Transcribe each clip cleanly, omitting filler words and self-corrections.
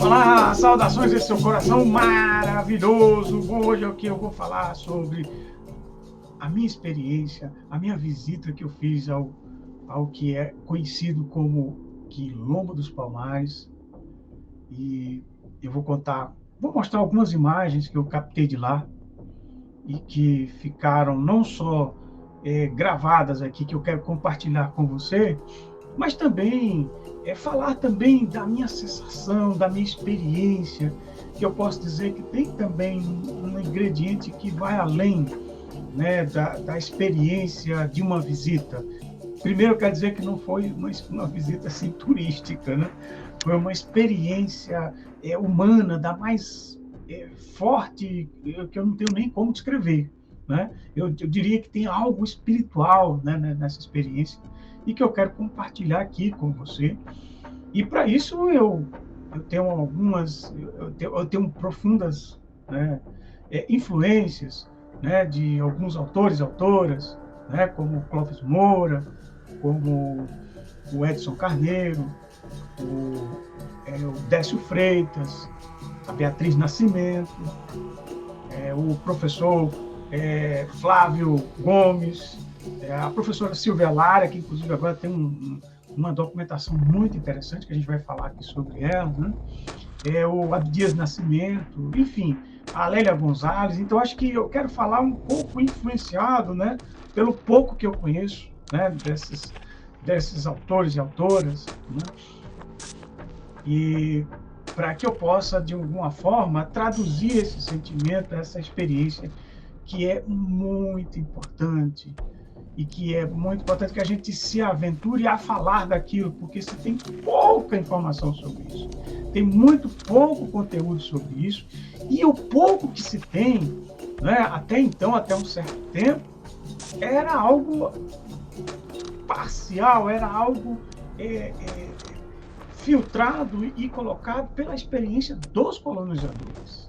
Olá, saudações desse seu coração maravilhoso. Hoje é o que eu vou falar sobre a minha experiência, a minha visita que eu fiz ao que é conhecido como Quilombo dos Palmares. E eu vou mostrar algumas imagens que eu captei de lá e que ficaram não só gravadas aqui, que eu quero compartilhar com você, mas também falar também da minha sensação, da minha experiência, que eu posso dizer que tem também um ingrediente que vai além, né, da experiência de uma visita. Primeiro, quer dizer que não foi uma visita assim, turística, né? Foi uma experiência humana da mais forte, que eu não tenho nem como descrever. Né? Eu diria que tem algo espiritual, né, nessa experiência e que eu quero compartilhar aqui com você. E para isso eu tenho eu tenho profundas, né, influências, né, de alguns autores e autoras, né, como Clóvis Moura, como o Edson Carneiro, o Décio Freitas, a Beatriz Nascimento, o professor Flávio Gomes, a professora Silvia Lara, que inclusive agora tem uma documentação muito interessante, que a gente vai falar aqui sobre ela, né? O Abdias Nascimento, enfim, a Lélia Gonzalez. Então, acho que eu quero falar um pouco influenciado, né, pelo pouco que eu conheço, né, desses autores e autoras, né? E para que eu possa, de alguma forma, traduzir esse sentimento, essa experiência, que é muito importante, e que é muito importante que a gente se aventure a falar daquilo, porque se tem pouca informação sobre isso, tem muito pouco conteúdo sobre isso, e o pouco que se tem, né, até então, até um certo tempo, era algo parcial, era algo filtrado e colocado pela experiência dos colonizadores.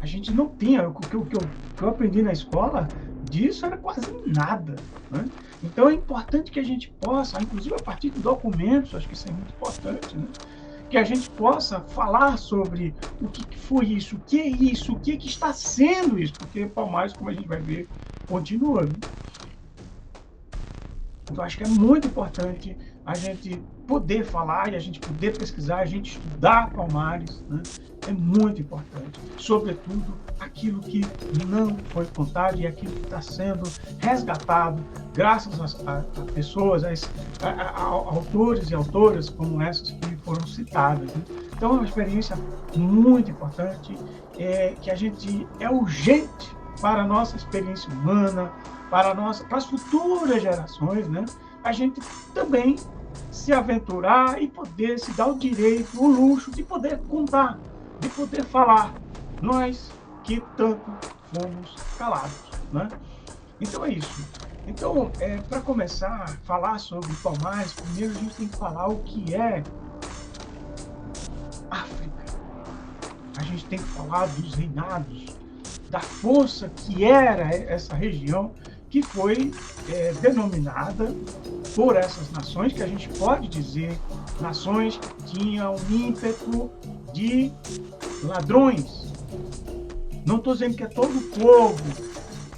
A gente não tinha, o que eu aprendi na escola, disso era quase nada. Né? Então é importante que a gente possa, inclusive a partir de documentos, acho que isso é muito importante, né? Que a gente possa falar sobre o que foi isso, o que é isso, o que está sendo isso, porque Palmares, como a gente vai ver, continua. Né? Então acho que é muito importante a gente poder falar e a gente poder pesquisar, a gente estudar Palmares, né? É muito importante, sobretudo aquilo que não foi contado e aquilo que está sendo resgatado graças a pessoas, a autores e autoras como essas que foram citadas. Né? Então é uma experiência muito importante, que a gente é urgente para a nossa experiência humana, para as futuras gerações, né? A gente também se aventurar e poder se dar o direito, o luxo de poder contar, de poder falar, nós que tanto fomos calados, né? Então é isso. Então, para começar a falar sobre Palmares, primeiro a gente tem que falar o que é África. A gente tem que falar dos reinados, da força que era essa região, que foi denominada por essas nações, que a gente pode dizer nações que tinham um ímpeto de ladrões. Não estou dizendo que é todo o povo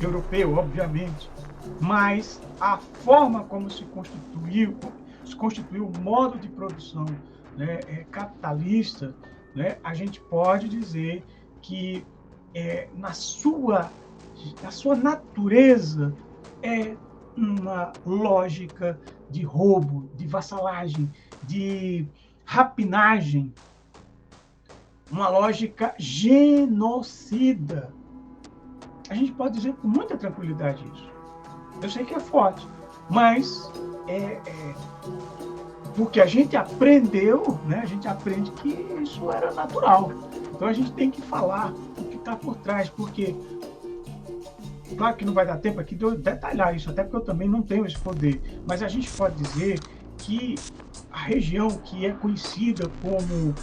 europeu, obviamente, mas a forma como se constituiu o modo de produção, né, capitalista, né, a gente pode dizer que na sua natureza é uma lógica de roubo, de vassalagem, de rapinagem, uma lógica genocida. A gente pode dizer com muita tranquilidade isso. Eu sei que é forte, mas porque a gente aprendeu, né? A gente aprende que isso era natural. Então a gente tem que falar o que está por trás, porque claro que não vai dar tempo aqui de eu detalhar isso, até porque eu também não tenho esse poder, mas a gente pode dizer que a região que é conhecida como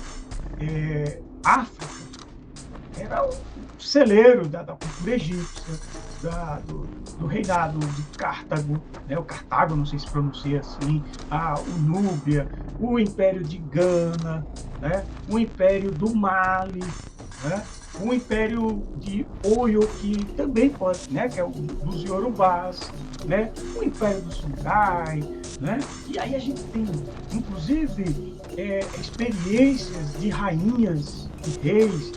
África era o celeiro da cultura egípcia, do reinado de Cartago, né? O Cartago, não sei se pronuncia assim, o Núbia, o Império de Gana, né? O Império do Mali, né? O Império de Oyo, que também pode, né? Que é o dos Yorubás, né? O Império do Songhai, né? E aí a gente tem, inclusive, experiências de rainhas e reis.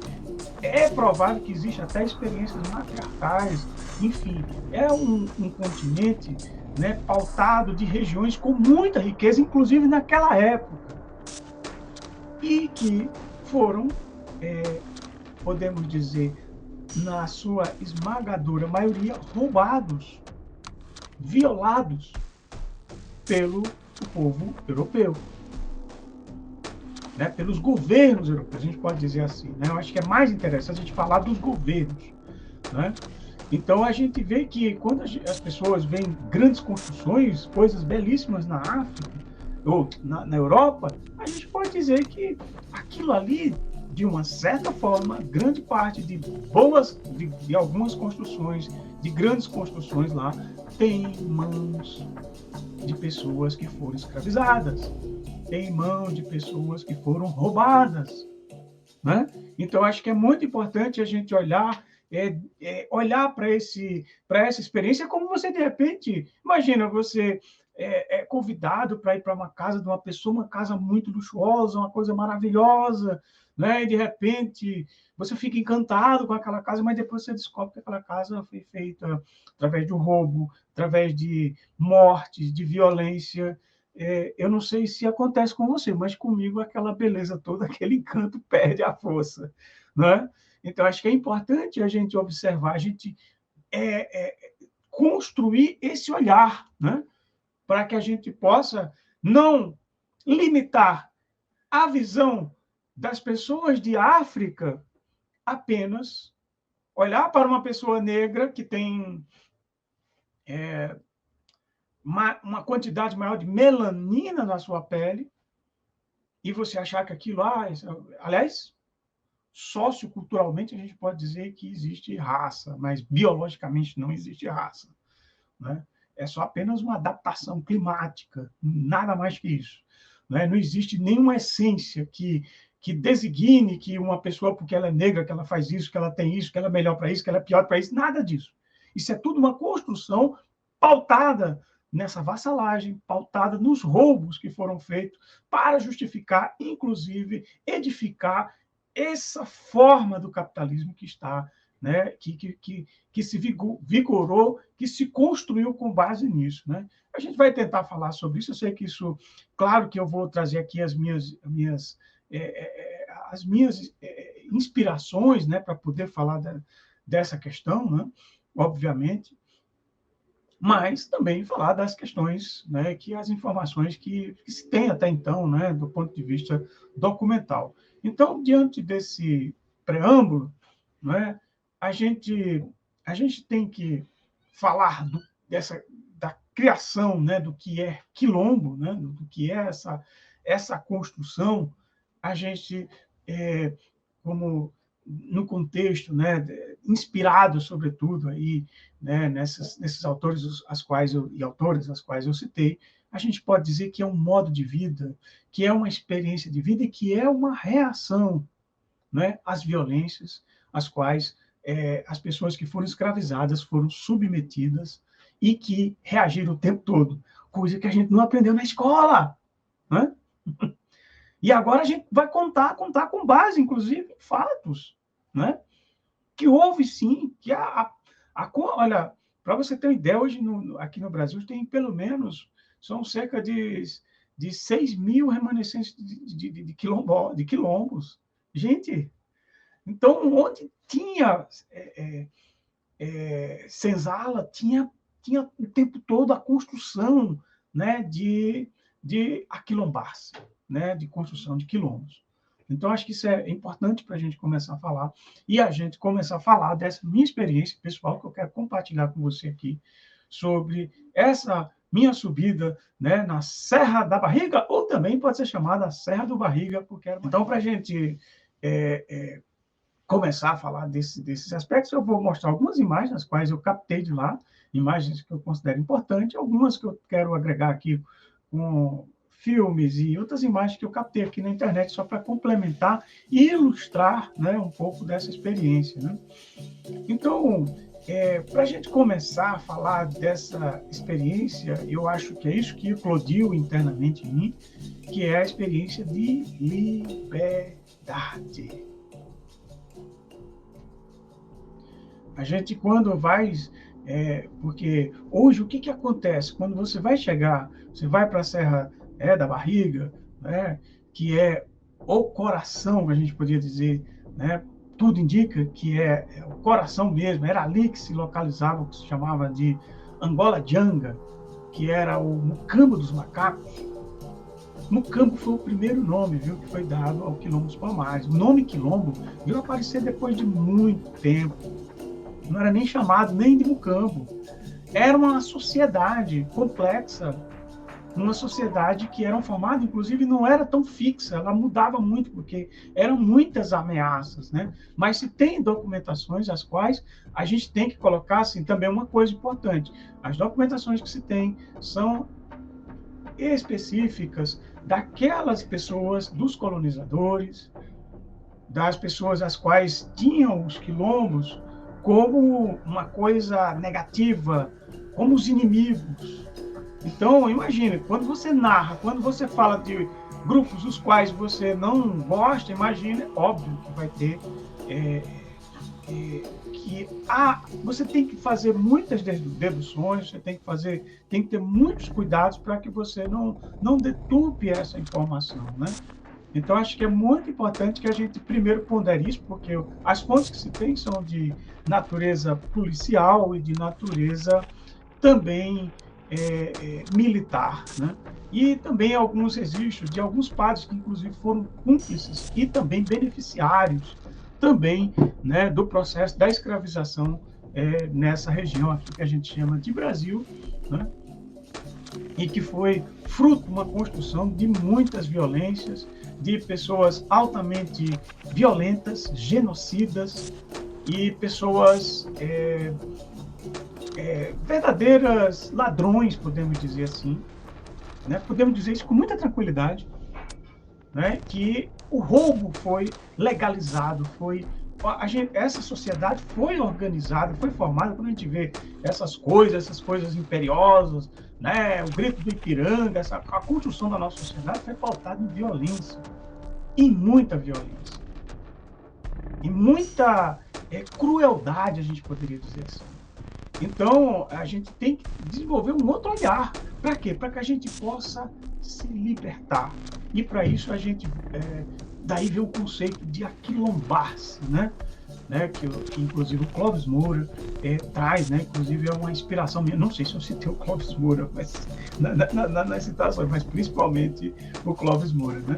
É provável que exista até experiências matriarcais. Enfim, é um continente, né, pautado de regiões com muita riqueza, inclusive naquela época, e que foram, podemos dizer, na sua esmagadora maioria, roubados, violados pelo povo europeu, né, pelos governos europeus, a gente pode dizer assim. Né? Eu acho que é mais interessante a gente falar dos governos. Né? Então, a gente vê que quando as pessoas veem grandes construções, coisas belíssimas na África ou na Europa, a gente pode dizer que aquilo ali, de uma certa forma, grande parte de algumas construções, de grandes construções lá, tem mãos de pessoas que foram escravizadas, tem mãos de pessoas que foram roubadas. Né? Então, acho que é muito importante a gente olhar para essa experiência como você, de repente, imagina você é convidado para ir para uma casa de uma pessoa, uma casa muito luxuosa, uma coisa maravilhosa, né? E de repente você fica encantado com aquela casa, mas depois você descobre que aquela casa foi feita através de um roubo, através de mortes, de violência. Eu não sei se acontece com você, mas comigo aquela beleza toda, aquele encanto perde a força, né? Então, acho que é importante a gente observar, a gente construir esse olhar, né? Para que a gente possa não limitar a visão das pessoas de África apenas olhar para uma pessoa negra que tem uma quantidade maior de melanina na sua pele e você achar que aquilo, aliás, socioculturalmente a gente pode dizer que existe raça, mas biologicamente não existe raça, né? É só apenas uma adaptação climática, nada mais que isso. Né? Não existe nenhuma essência que designe que uma pessoa, porque ela é negra, que ela faz isso, que ela tem isso, que ela é melhor para isso, que ela é pior para isso, nada disso. Isso é tudo uma construção pautada nessa vassalagem, pautada nos roubos que foram feitos para justificar, inclusive, edificar essa forma do capitalismo que está, né, que se vigorou, que se construiu com base nisso. Né? A gente vai tentar falar sobre isso. Eu sei que isso, claro que eu vou trazer aqui as minhas inspirações, né, para poder falar dessa questão, né, obviamente, mas também falar das questões, né, que as informações que se tem até então, né, do ponto de vista documental. Então, diante desse preâmbulo, né, a gente tem que falar da criação, né, do que é quilombo, né, do que é essa construção. A gente, como no contexto, né, inspirado, sobretudo, aí, né, nesses autores e autoras as quais eu citei, a gente pode dizer que é um modo de vida, que é uma experiência de vida e que é uma reação, né, às violências às quais as pessoas que foram escravizadas foram submetidas e que reagiram o tempo todo, coisa que a gente não aprendeu na escola, né? E agora a gente vai contar com base, inclusive, em fatos, né? Que houve sim, que olha, para você ter uma ideia, hoje aqui no Brasil tem pelo menos, são cerca de 6 mil remanescentes de quilombos. Gente, então, onde tinha senzala, tinha o tempo todo a construção, né, de aquilombars, né, de construção de quilombos. Então, acho que isso é importante para a gente começar a falar, e a gente começar a falar dessa minha experiência pessoal, que eu quero compartilhar com você aqui, sobre essa minha subida, né, na Serra da Barriga, ou também pode ser chamada Serra do Barriga, porque era... Então, para a gente começar a falar desses aspectos, eu vou mostrar algumas imagens, as quais eu captei de lá, imagens que eu considero importantes, algumas que eu quero agregar aqui com filmes e outras imagens que eu captei aqui na internet só para complementar e ilustrar, né, um pouco dessa experiência, né? Então, para a gente começar a falar dessa experiência, eu acho que é isso que eclodiu internamente em mim, que é a experiência de liberdade. A gente, quando vai... porque hoje, o que acontece? Quando você vai chegar, você vai para a Serra da Barriga, né, que é o coração, a gente podia dizer, né, tudo indica que é o coração mesmo, era ali que se localizava o que se chamava de Angola Janga, que era o Mucambo dos Macacos. Mucambo foi o primeiro nome, viu, que foi dado ao Quilombo dos Palmares. O nome Quilombo veio aparecer depois de muito tempo. Não era nem chamado nem de Mucambo. Era uma sociedade complexa, uma sociedade que era formada, inclusive, não era tão fixa, ela mudava muito, porque eram muitas ameaças, né? Mas se tem documentações as quais a gente tem que colocar, assim, também uma coisa importante. As documentações que se tem são específicas daquelas pessoas, dos colonizadores, das pessoas as quais tinham os quilombos como uma coisa negativa, como os inimigos. Então, imagine, quando você narra, quando você fala de grupos dos quais você não gosta, imagine, óbvio que vai ter você tem que fazer muitas deduções, você tem que ter muitos cuidados para que você não deturpe essa informação, né? Então, acho que é muito importante que a gente primeiro pondere isso, porque as fontes que se tem são de natureza policial e de natureza também militar, né? E também alguns registros de alguns padres que, inclusive, foram cúmplices e também beneficiários também, né, do processo da escravização nessa região aqui que a gente chama de Brasil, né? E que foi fruto de uma construção de muitas violências, de pessoas altamente violentas, genocidas e pessoas verdadeiras ladrões, podemos dizer assim, né? Podemos dizer isso com muita tranquilidade, né? Que o roubo foi legalizado, essa sociedade foi organizada, foi formada. Quando a gente vê essas coisas imperiosas, né? O grito do Ipiranga, a construção da nossa sociedade foi pautada em violência, em muita violência, em muita crueldade, a gente poderia dizer assim. Então, a gente tem que desenvolver um outro olhar. Para quê? Para que a gente possa se libertar. E para isso a gente... daí vem o conceito de aquilombar-se, né? Que inclusive o Clóvis Moura traz, né? Inclusive é uma inspiração minha. Não sei se eu citei o Clóvis Moura, mas nas citações, mas principalmente o Clóvis Moura, né?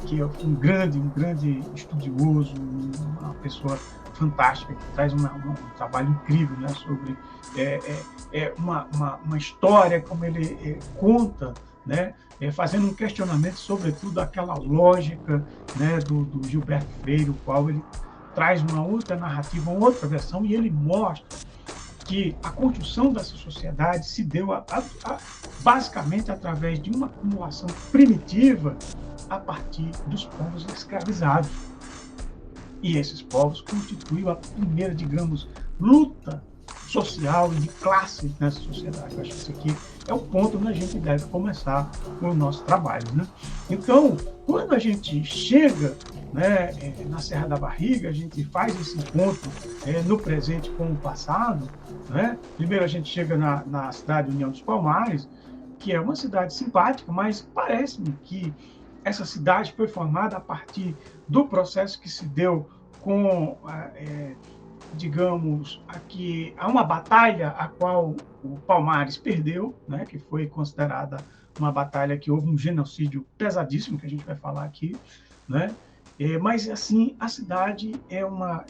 Que é um grande estudioso, uma pessoa fantástica, que traz um trabalho incrível, né, sobre uma história, como ele conta, né, fazendo um questionamento, sobretudo, aquela lógica, né, do Gilberto Freire, o qual ele traz uma outra narrativa, uma outra versão, e ele mostra que a construção dessa sociedade se deu basicamente através de uma acumulação primitiva a partir dos povos escravizados. E esses povos constituíam a primeira, digamos, luta social e de classe nessa sociedade. Eu acho que isso aqui é o ponto onde a gente deve começar o nosso trabalho, né? Então, quando a gente chega, né, na Serra da Barriga, a gente faz esse encontro no presente com o passado, né? Primeiro a gente chega na cidade de União dos Palmares, que é uma cidade simpática, mas parece-me que essa cidade foi formada a partir do processo que se deu com, digamos, aqui, há uma batalha a qual o Palmares perdeu, né, que foi considerada uma batalha que houve um genocídio pesadíssimo, que a gente vai falar aqui, né? Mas, assim, a cidade é uma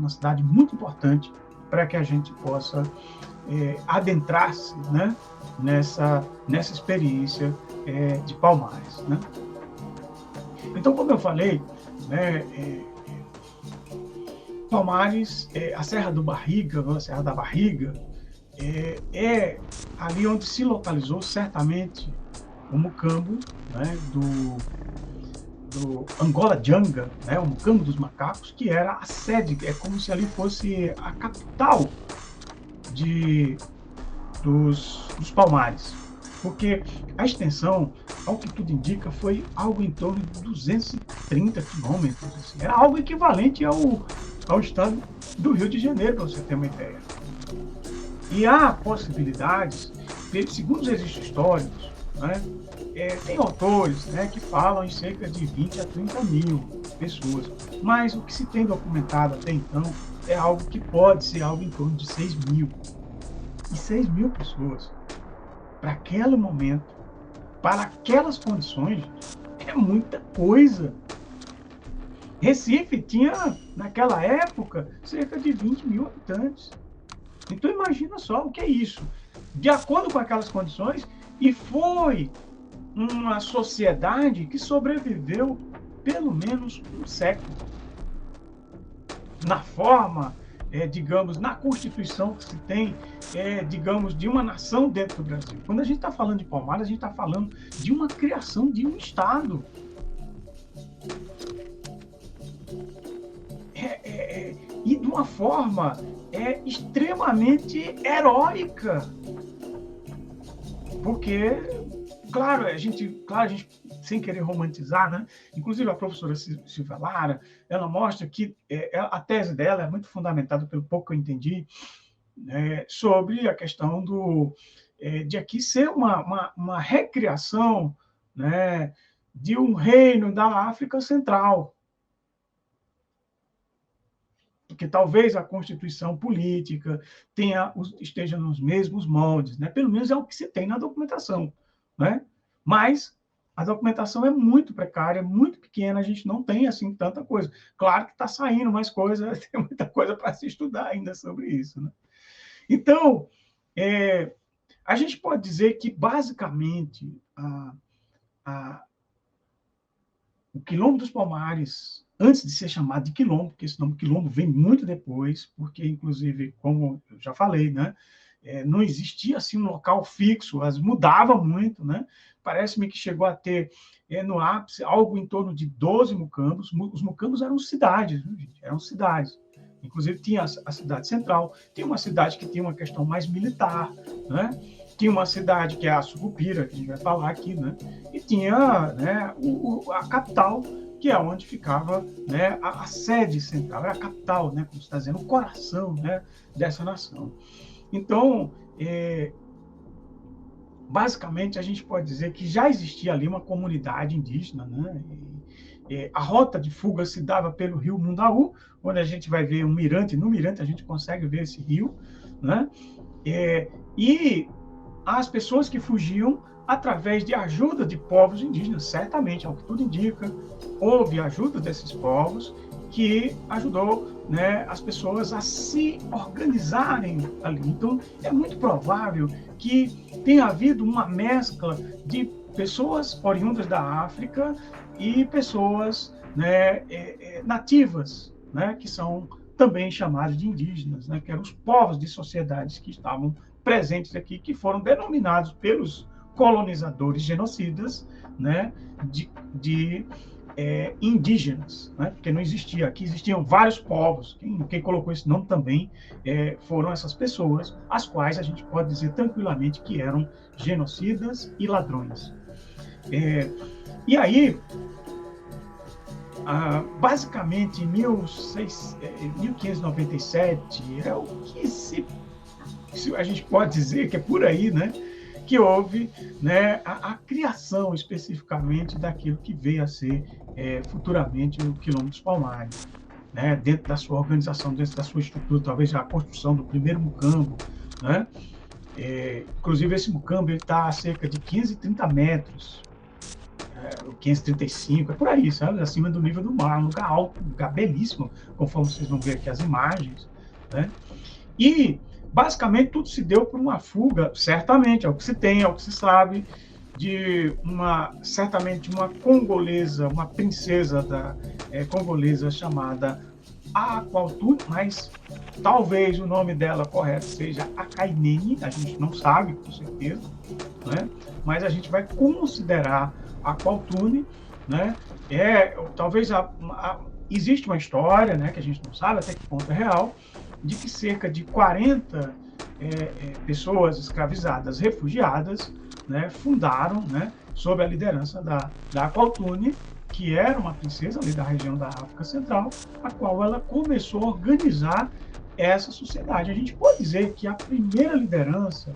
cidade muito importante para que a gente possa adentrar-se, né, nessa experiência de Palmares, né? Então, como eu falei, né, Palmares, a Serra do Barriga, a Serra da Barriga, é ali onde se localizou, certamente, o Mucambo, né, do Angola Janga, né, o Mucambo dos Macacos, que era a sede, é como se ali fosse a capital dos Palmares. Porque a extensão, ao que tudo indica, foi algo em torno de 230 quilômetros. Assim. Era algo equivalente ao estado do Rio de Janeiro, para você ter uma ideia. E há possibilidades, segundo os registros históricos, né, tem autores, né, que falam em cerca de 20 a 30 mil pessoas, mas o que se tem documentado até então é algo que pode ser algo em torno de 6 mil. E 6 mil pessoas, para aquele momento, para aquelas condições, é muita coisa. Recife tinha, naquela época, cerca de 20 mil habitantes. Então imagina só o que é isso. De acordo com aquelas condições, e foi uma sociedade que sobreviveu pelo menos um século. Na forma, digamos, na Constituição que se tem, digamos, de uma nação dentro do Brasil. Quando a gente está falando de Palmares, a gente está falando de uma criação de um Estado. E de uma forma extremamente heróica. Porque, claro, a gente, sem querer romantizar, né? Inclusive a professora Silvia Lara, ela mostra que a tese dela é muito fundamentada, pelo pouco que eu entendi, sobre a questão de aqui ser uma recriação, né, de um reino da África Central. Porque talvez a constituição política esteja nos mesmos moldes, né? Pelo menos é o que se tem na documentação, né? Mas a documentação é muito precária, muito pequena, a gente não tem assim tanta coisa. Claro que está saindo mais coisa, tem muita coisa para se estudar ainda sobre isso, né? Então, a gente pode dizer que, basicamente, o Quilombo dos Palmares, antes de ser chamado de Quilombo, porque esse nome Quilombo vem muito depois, porque, inclusive, como eu já falei, né, não existia assim um local fixo, as mudava muito, né? Parece-me que chegou a ter, no ápice, algo em torno de 12 mucambos. Os mucambos eram cidades, viu, gente? Eram cidades. Inclusive, tinha a cidade central, tinha uma cidade que tinha uma questão mais militar, né? Tinha uma cidade que é a Sucupira, que a gente vai falar aqui, né? E tinha, né, a capital, que é onde ficava, né, a sede central, era a capital, né, como você está dizendo, o coração, né, dessa nação. Então, basicamente, a gente pode dizer que já existia ali uma comunidade indígena, né? A rota de fuga se dava pelo rio Mundaú, onde a gente vai ver um mirante, no mirante a gente consegue ver esse rio, né? E as pessoas que fugiam através de ajuda de povos indígenas, certamente, ao que tudo indica, houve ajuda desses povos que ajudou, né, as pessoas a se organizarem ali. Então, é muito provável que tenha havido uma mescla de pessoas oriundas da África e pessoas, né, nativas, né, que são também chamados de indígenas, né, que eram os povos de sociedades que estavam presentes aqui, que foram denominados pelos colonizadores genocidas, né, de indígenas, né, porque não existia, aqui existiam vários povos, quem colocou esse nome também foram essas pessoas, as quais a gente pode dizer tranquilamente que eram genocidas e ladrões. E aí, basicamente, em 1597, é o que a gente pode dizer que é por aí, né, que houve, né, a criação especificamente daquilo que veio a ser futuramente o Quilombo dos Palmares, né, dentro da sua organização, dentro da sua estrutura, talvez a construção do primeiro mucambo, né? Inclusive esse mucambo está a cerca de 530 metros, 535, é por aí, sabe? Acima do nível do mar, um lugar alto, um lugar belíssimo, conforme vocês vão ver aqui as imagens, né? E basicamente tudo se deu por uma fuga, certamente, é o que se tem, é o que se sabe, de certamente uma congolesa, uma princesa congolesa chamada Aquautu, mas talvez o nome dela correto seja Akainene, a gente não sabe com certeza, né? Mas a gente vai considerar a Qualtune, né? Talvez existe uma história, né, que a gente não sabe até que ponto é real, de que cerca de 40 pessoas escravizadas, refugiadas, né, fundaram, né, sob a liderança da Qualtune, que era uma princesa ali da região da África Central, a qual ela começou a organizar essa sociedade. A gente pode dizer que a primeira liderança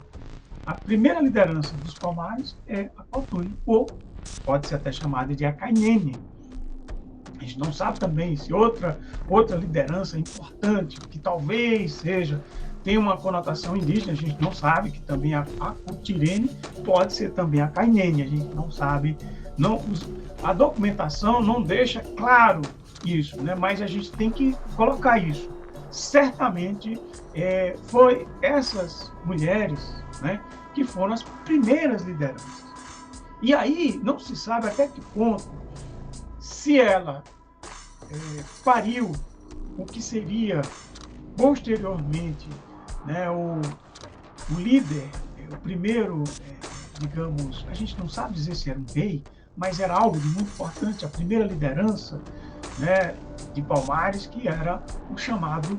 dos Palmares é a Qualtune, ou pode ser até chamada de Akainene. A gente não sabe também se outra liderança importante, que talvez tenha uma conotação indígena, a gente não sabe, que também a Cutirene pode ser também a Kainene, a gente não sabe, a documentação não deixa claro isso, né? Mas a gente tem que colocar isso. Certamente foi essas mulheres, né, que foram as primeiras lideranças. E aí não se sabe até que ponto se ela pariu o que seria posteriormente, né, o líder, o primeiro, digamos, a gente não sabe dizer se era um rei, mas era algo de muito importante, a primeira liderança, né, de Palmares, que era o chamado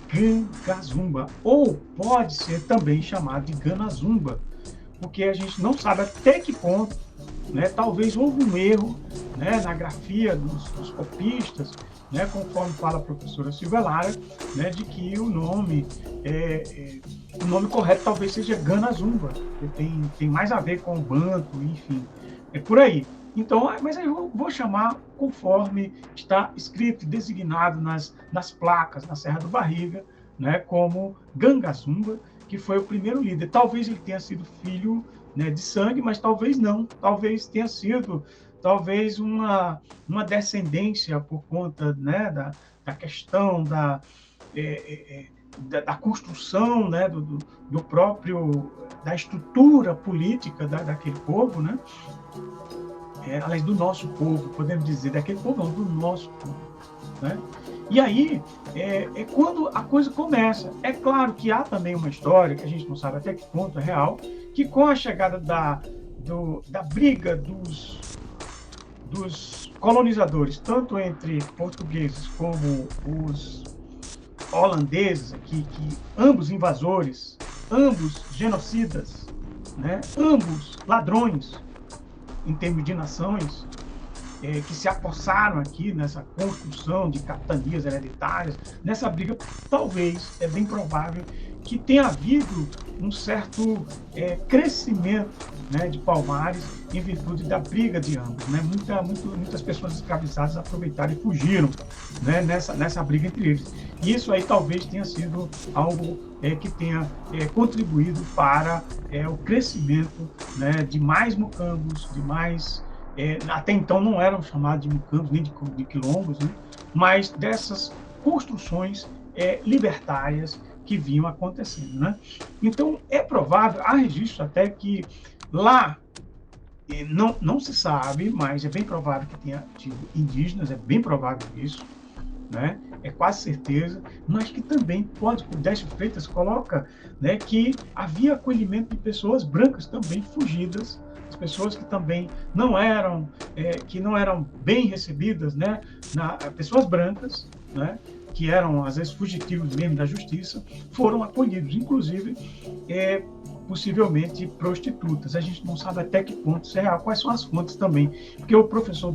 Gangazumba, ou pode ser também chamado de Ganazumba, porque a gente não sabe até que ponto, né, talvez houve um erro, né, na grafia dos copistas, né, conforme fala a professora Silvia Lara, né, de que o nome correto talvez seja Ganazumba, que tem mais a ver com o banto, enfim, é por aí. Então, mas aí eu vou chamar conforme está escrito e designado nas placas, na Serra do Barriga, né, como Gangazumba, que foi o primeiro líder. Talvez ele tenha sido filho, né, de sangue, mas talvez não. Talvez tenha sido uma descendência por conta, né, da questão da construção, né, do próprio, da estrutura política daquele povo, né? Aliás, do nosso povo, podemos dizer, daquele povo não, do nosso povo, né? E aí quando a coisa começa. É claro que há também uma história, que a gente não sabe até que ponto é real, que com a chegada da briga dos colonizadores, tanto entre portugueses como os holandeses aqui, que ambos invasores, ambos genocidas, né? Ambos ladrões em termos de nações, que se apossaram aqui nessa construção de capitanias hereditárias, nessa briga, talvez, é bem provável que tenha havido um certo crescimento, né, de Palmares em virtude da briga de ambos, né? Muitas pessoas escravizadas aproveitaram e fugiram, né, nessa briga entre eles. E isso aí talvez tenha sido algo que tenha contribuído para o crescimento, né, de mais mucambos, de mais até então não eram chamados de mucambos nem de quilombos, né? Mas dessas construções libertárias que vinham acontecendo, né? Então é provável, há registros até que lá não se sabe, mas é bem provável que tenha tido indígenas, é bem provável isso, né? É quase certeza, mas que também pode, o Décio Freitas coloca, né, que havia acolhimento de pessoas brancas também fugidas, as pessoas que também não eram bem recebidas, né, pessoas brancas, né, que eram às vezes fugitivos mesmo da justiça, foram acolhidos, inclusive possivelmente prostitutas. A gente não sabe até que ponto isso é real, quais são as fontes também, porque o professor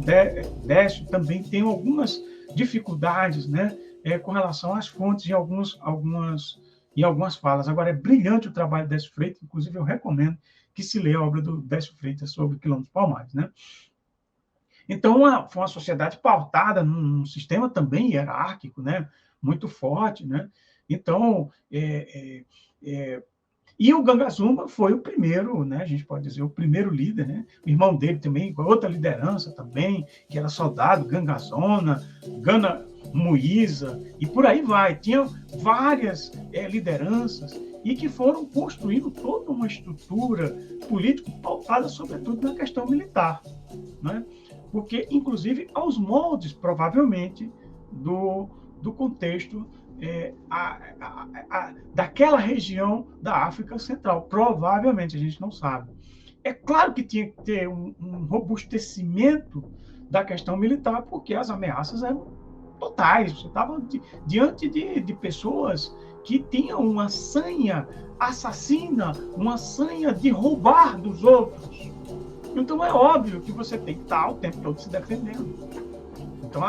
Décio também tem algumas dificuldades, né, com relação às fontes em algumas falas. Agora, é brilhante o trabalho do Décio Freitas, inclusive eu recomendo que se leia a obra do Décio Freitas sobre Quilombos Palmares, né? Então, foi uma sociedade pautada num sistema também hierárquico, né, muito forte, né? Então, e o Gangazumba foi o primeiro, né, a gente pode dizer, o primeiro líder, né? O irmão dele também, com outra liderança também, que era soldado, Gangazona, Gana Muíza, e por aí vai. Tinha várias lideranças e que foram construindo toda uma estrutura política pautada, sobretudo, na questão militar, né? Porque, inclusive, aos moldes, provavelmente, do contexto daquela região da África Central. Provavelmente, a gente não sabe. É claro que tinha que ter um robustecimento da questão militar, porque as ameaças eram totais. Você estava diante de pessoas que tinham uma sanha assassina, uma sanha de roubar dos outros. Então é óbvio que você tem que estar o tempo todo se defendendo. Então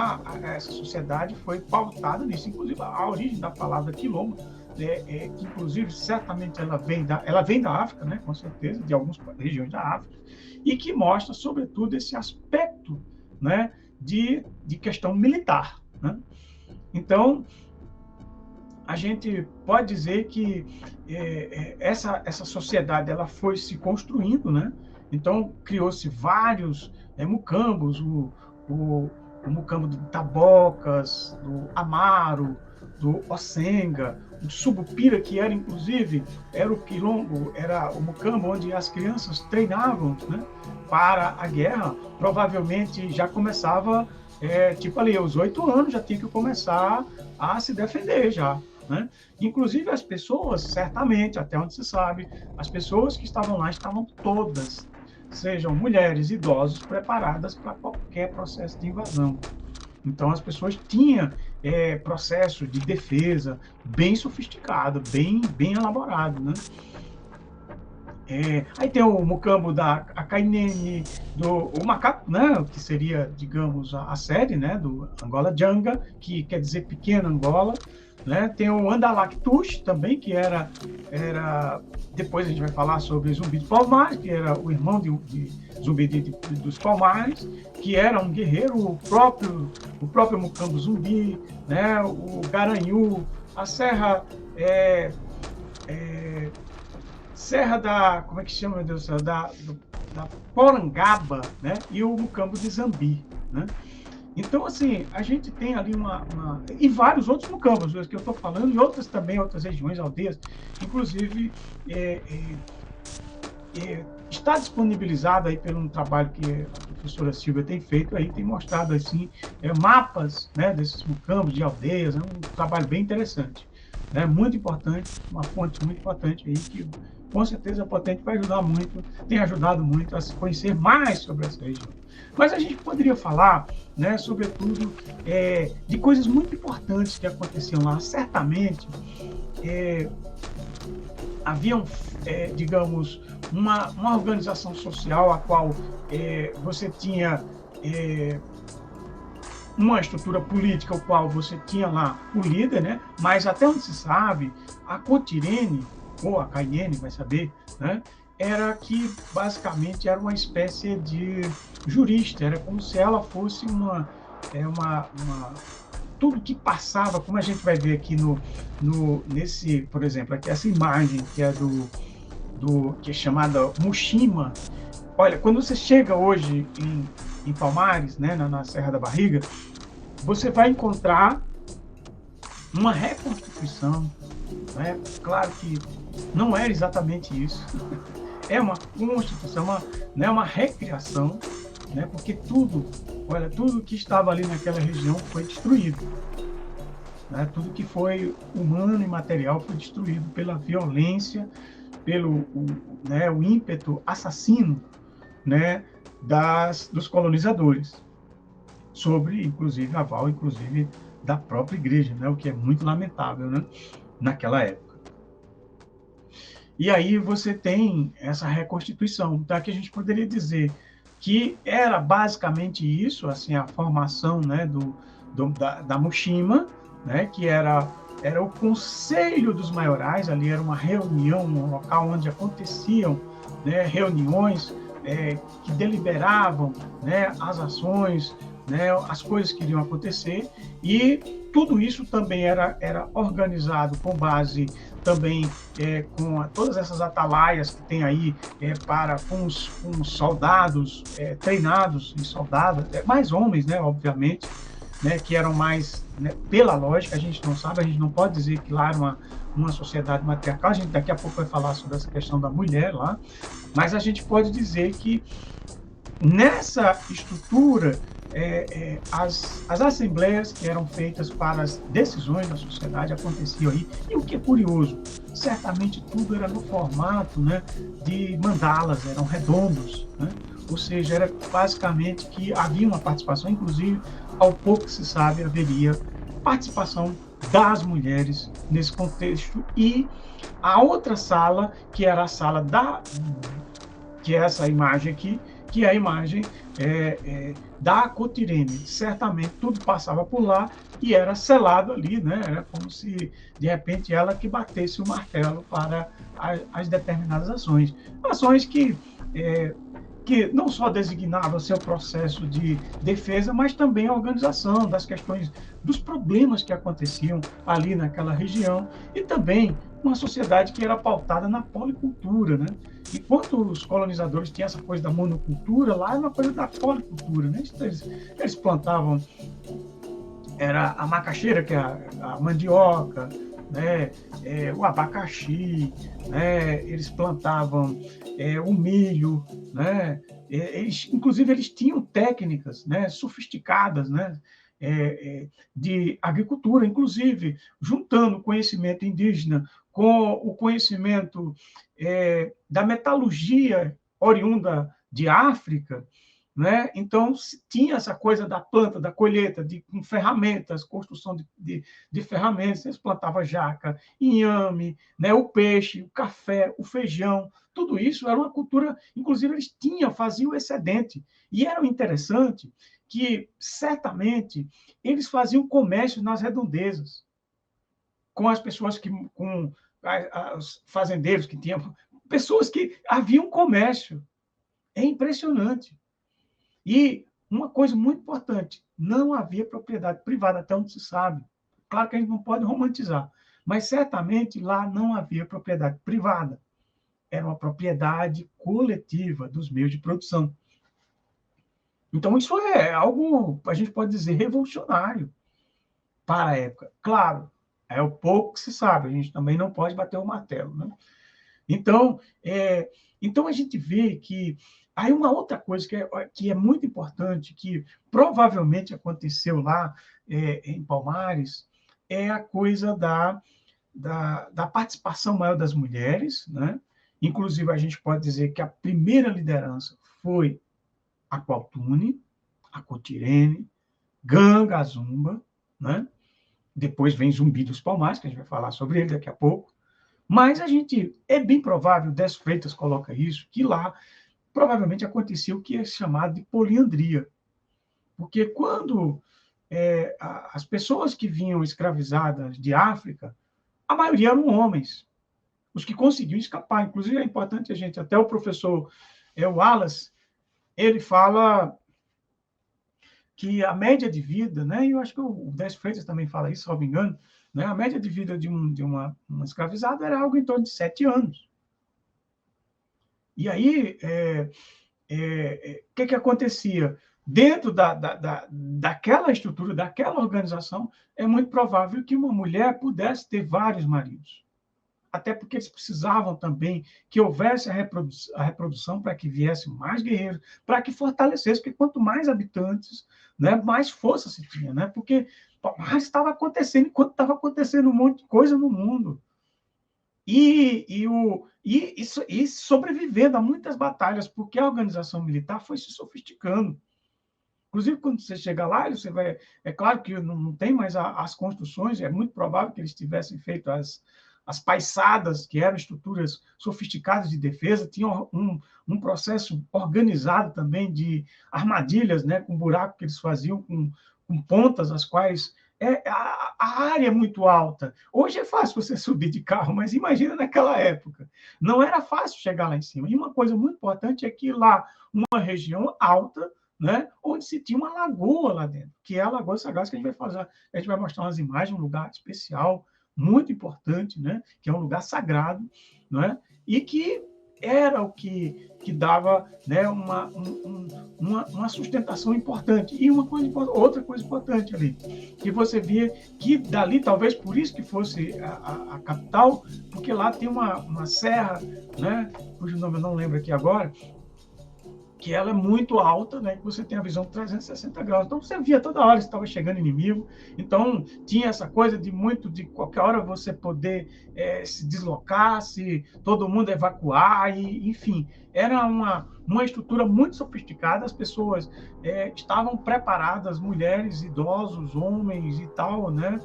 essa sociedade foi pautada nisso. Inclusive a origem da palavra quilombo, que inclusive certamente ela vem da África, né, com certeza, de algumas regiões da África, e que mostra sobretudo esse aspecto, né, de questão militar, né? Então a gente pode dizer que essa sociedade ela foi se construindo, né? Então criou-se vários mucambos, o mucambo do Tabocas, do Amaro, do Ocenga, o Subupira, que era inclusive era o quilombo, era o mucambo onde as crianças treinavam, né, para a guerra. Provavelmente já começava tipo ali, aos 8 anos já tinha que começar a se defender já, né? Inclusive as pessoas, certamente, até onde se sabe, as pessoas que estavam lá estavam todas, sejam mulheres, idosos, preparadas para qualquer processo de invasão. Então as pessoas tinham processo de defesa bem sofisticado, bem elaborado, né? Aí tem o mucambo da Akainene, o macaco, né, que seria, digamos, a sede, né, do Angola Janga, que quer dizer pequena Angola, né? Tem o Andalactus também, que era depois a gente vai falar sobre Zumbi dos Palmares, que era o irmão de Zumbi dos Palmares, que era um guerreiro, o próprio mucambo Zumbi, né, o Garanhu, a Serra Serra da, como é que chama, meu Deus do céu, da Porangaba, né, e o mucambo de Zambi, né? Então, assim, a gente tem ali e vários outros mucambos, que eu estou falando, e outras também, outras regiões, aldeias, inclusive está disponibilizado aí pelo trabalho que a professora Silvia tem feito, aí tem mostrado assim, mapas, né, desses mucambos, de aldeias, é um trabalho bem interessante, né, muito importante, uma fonte muito importante aí, que com certeza a Potente vai ajudar muito, tem ajudado muito a se conhecer mais sobre essa região. Mas a gente poderia falar, né, sobretudo, de coisas muito importantes que aconteciam lá. Certamente, havia, digamos, uma organização social a qual você tinha uma estrutura política, o qual você tinha lá o líder, né? Mas até onde se sabe, a Cotirene, ou a Kainene, vai saber, né? Era que basicamente era uma espécie de jurista, era como se ela fosse tudo que passava, como a gente vai ver aqui nesse, por exemplo, aqui essa imagem que é que é chamada Muxima. Olha, quando você chega hoje em Palmares, né, na Serra da Barriga, você vai encontrar uma reconstituição, né? Claro que não era exatamente isso. É uma constituição, uma recriação, né? Porque tudo que estava ali naquela região foi destruído, né? Tudo que foi humano e material foi destruído pela violência, pelo o ímpeto assassino, né, dos colonizadores, sobre, inclusive, aval, inclusive, da própria igreja, né? O que é muito lamentável, né? Naquela época. E aí você tem essa reconstituição. Então, aqui a gente poderia dizer que era basicamente isso, assim, a formação, né, da Muxima, né, que era o Conselho dos Maiorais, ali era uma reunião, um local onde aconteciam, né, reuniões que deliberavam, né, as ações, né, as coisas que iriam acontecer, e tudo isso também era organizado com base também com todas essas atalaias que tem aí com os soldados treinados em soldados, mais homens, né, obviamente, né, que eram mais, né, pela lógica, a gente não sabe, a gente não pode dizer que lá era uma sociedade matriarcal, a gente daqui a pouco vai falar sobre essa questão da mulher lá, mas a gente pode dizer que nessa estrutura as assembleias que eram feitas para as decisões da sociedade aconteciam aí. E o que é curioso, certamente tudo era no formato, né, de mandalas, eram redondos, né? Ou seja, era basicamente que havia uma participação, inclusive, ao pouco que se sabe, haveria participação das mulheres nesse contexto. E a outra sala, que era a sala que é essa imagem aqui, que é a imagem da Cotirene. Certamente tudo passava por lá e era selado ali, né? Era como se, de repente, ela que batesse o martelo para as determinadas ações. Ações que não só designava seu processo de defesa, mas também a organização das questões, dos problemas que aconteciam ali naquela região, e também uma sociedade que era pautada na policultura, né? Enquanto os colonizadores tinham essa coisa da monocultura, lá era uma coisa da policultura, né? Eles plantavam, era a macaxeira, que é a mandioca, né? O abacaxi, né? Eles plantavam o milho, né? Inclusive, eles tinham técnicas, né, sofisticadas, né, de agricultura, inclusive juntando o conhecimento indígena com o conhecimento da metalurgia oriunda de África, né? Então, tinha essa coisa da planta, da colheita, com ferramentas, construção de ferramentas. Eles plantavam jaca, inhame, né? O peixe, o café, o feijão. Tudo isso era uma cultura, inclusive eles faziam excedente. E era interessante que, certamente, eles faziam comércio nas redondezas, com as pessoas com os fazendeiros que tinham, pessoas que haviam comércio. É impressionante. E uma coisa muito importante, não havia propriedade privada, até onde se sabe. Claro que a gente não pode romantizar, mas certamente lá não havia propriedade privada. Era uma propriedade coletiva dos meios de produção. Então, isso é algo, a gente pode dizer, revolucionário para a época. Claro, é o pouco que se sabe, a gente também não pode bater o martelo, né? Então, a gente vê que aí uma outra coisa que é muito importante, que provavelmente aconteceu lá em Palmares, é a coisa da participação maior das mulheres, né? Inclusive, a gente pode dizer que a primeira liderança foi a Qualtune, a Cotirene, Ganga, a Zumba, né? Depois vem Zumbi dos Palmares, que a gente vai falar sobre ele daqui a pouco. Mas é bem provável, Décio Freitas coloca isso, que lá provavelmente aconteceu o que é chamado de poliandria. Porque quando as pessoas que vinham escravizadas de África, a maioria eram homens, os que conseguiam escapar. Inclusive, é importante até o professor Wallace, ele fala que a média de vida, né, e eu acho que o Décio Freitas também fala isso, se não me engano, né, a média de vida de uma escravizada era algo em torno de 7 anos. E aí, o que acontecia? Dentro daquela estrutura, daquela organização, é muito provável que uma mulher pudesse ter vários maridos. Até porque eles precisavam também que houvesse a reprodução para que viessem mais guerreiros, para que fortalecesse, porque quanto mais habitantes, né, mais força se tinha, né? Porque mais estava acontecendo, enquanto estava acontecendo um monte de coisa no mundo. E sobrevivendo a muitas batalhas, porque a organização militar foi se sofisticando. Inclusive, quando você chega lá, você vai. É claro que não tem mais as construções, é muito provável que eles tivessem feito as paisadas, que eram estruturas sofisticadas de defesa, tinham um processo organizado também de armadilhas, né, com buraco que eles faziam, com pontas, as quais a área é muito alta. Hoje é fácil você subir de carro, mas imagina naquela época. Não era fácil chegar lá em cima. E uma coisa muito importante é que lá, uma região alta, né, onde se tinha uma lagoa lá dentro, que é a Lagoa Sagaz, que a gente vai mostrar umas imagens, um lugar especial, muito importante, né, que é um lugar sagrado, né, e que era o que dava, né, uma sustentação importante. E outra coisa importante ali, que você via que dali, talvez por isso que fosse a capital, porque lá tem uma serra, né, cujo nome eu não lembro aqui agora, que ela é muito alta, né, que você tem a visão 360 graus. Então, você via toda hora se estava chegando inimigo. Então, tinha essa coisa de qualquer hora você poder se deslocar, se todo mundo evacuar, e, enfim, era uma estrutura muito sofisticada. As pessoas estavam preparadas, mulheres, idosos, homens e tal, né,